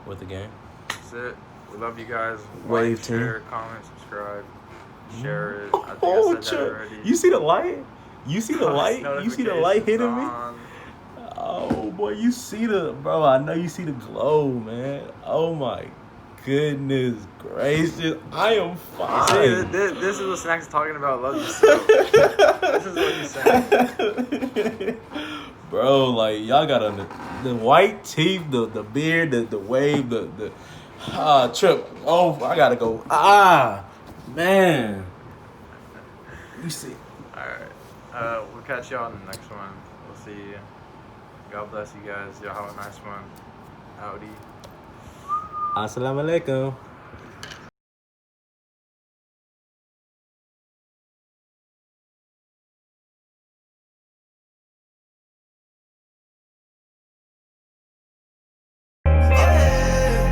with the game. That's it. We love you guys. Wave like, share, comment, subscribe, share it. I think I said that already. You see the light? You see the light? You see the light hitting me? Oh boy, you see bro, I know you see the glow, man. Oh my goodness gracious. I am fine. See, this is what Snaxxx is talking about. Love yourself. This is what he's saying. Bro, y'all got the white teeth, the beard, the wave, the Tripp. Oh, I gotta go. Man. You see. Alright. We'll catch y'all on the next one. We'll see you. God bless you guys. Y'all have a nice one. Howdy. Assalamu alaikum.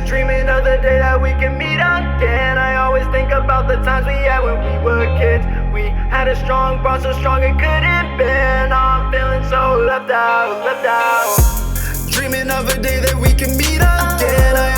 Dreaming of the day that we can meet again. I always think about the times we had when we were kids. We had a strong bond, so strong it couldn't bend. Now I'm feeling so left out, left out. Dreaming of a day that we can meet again.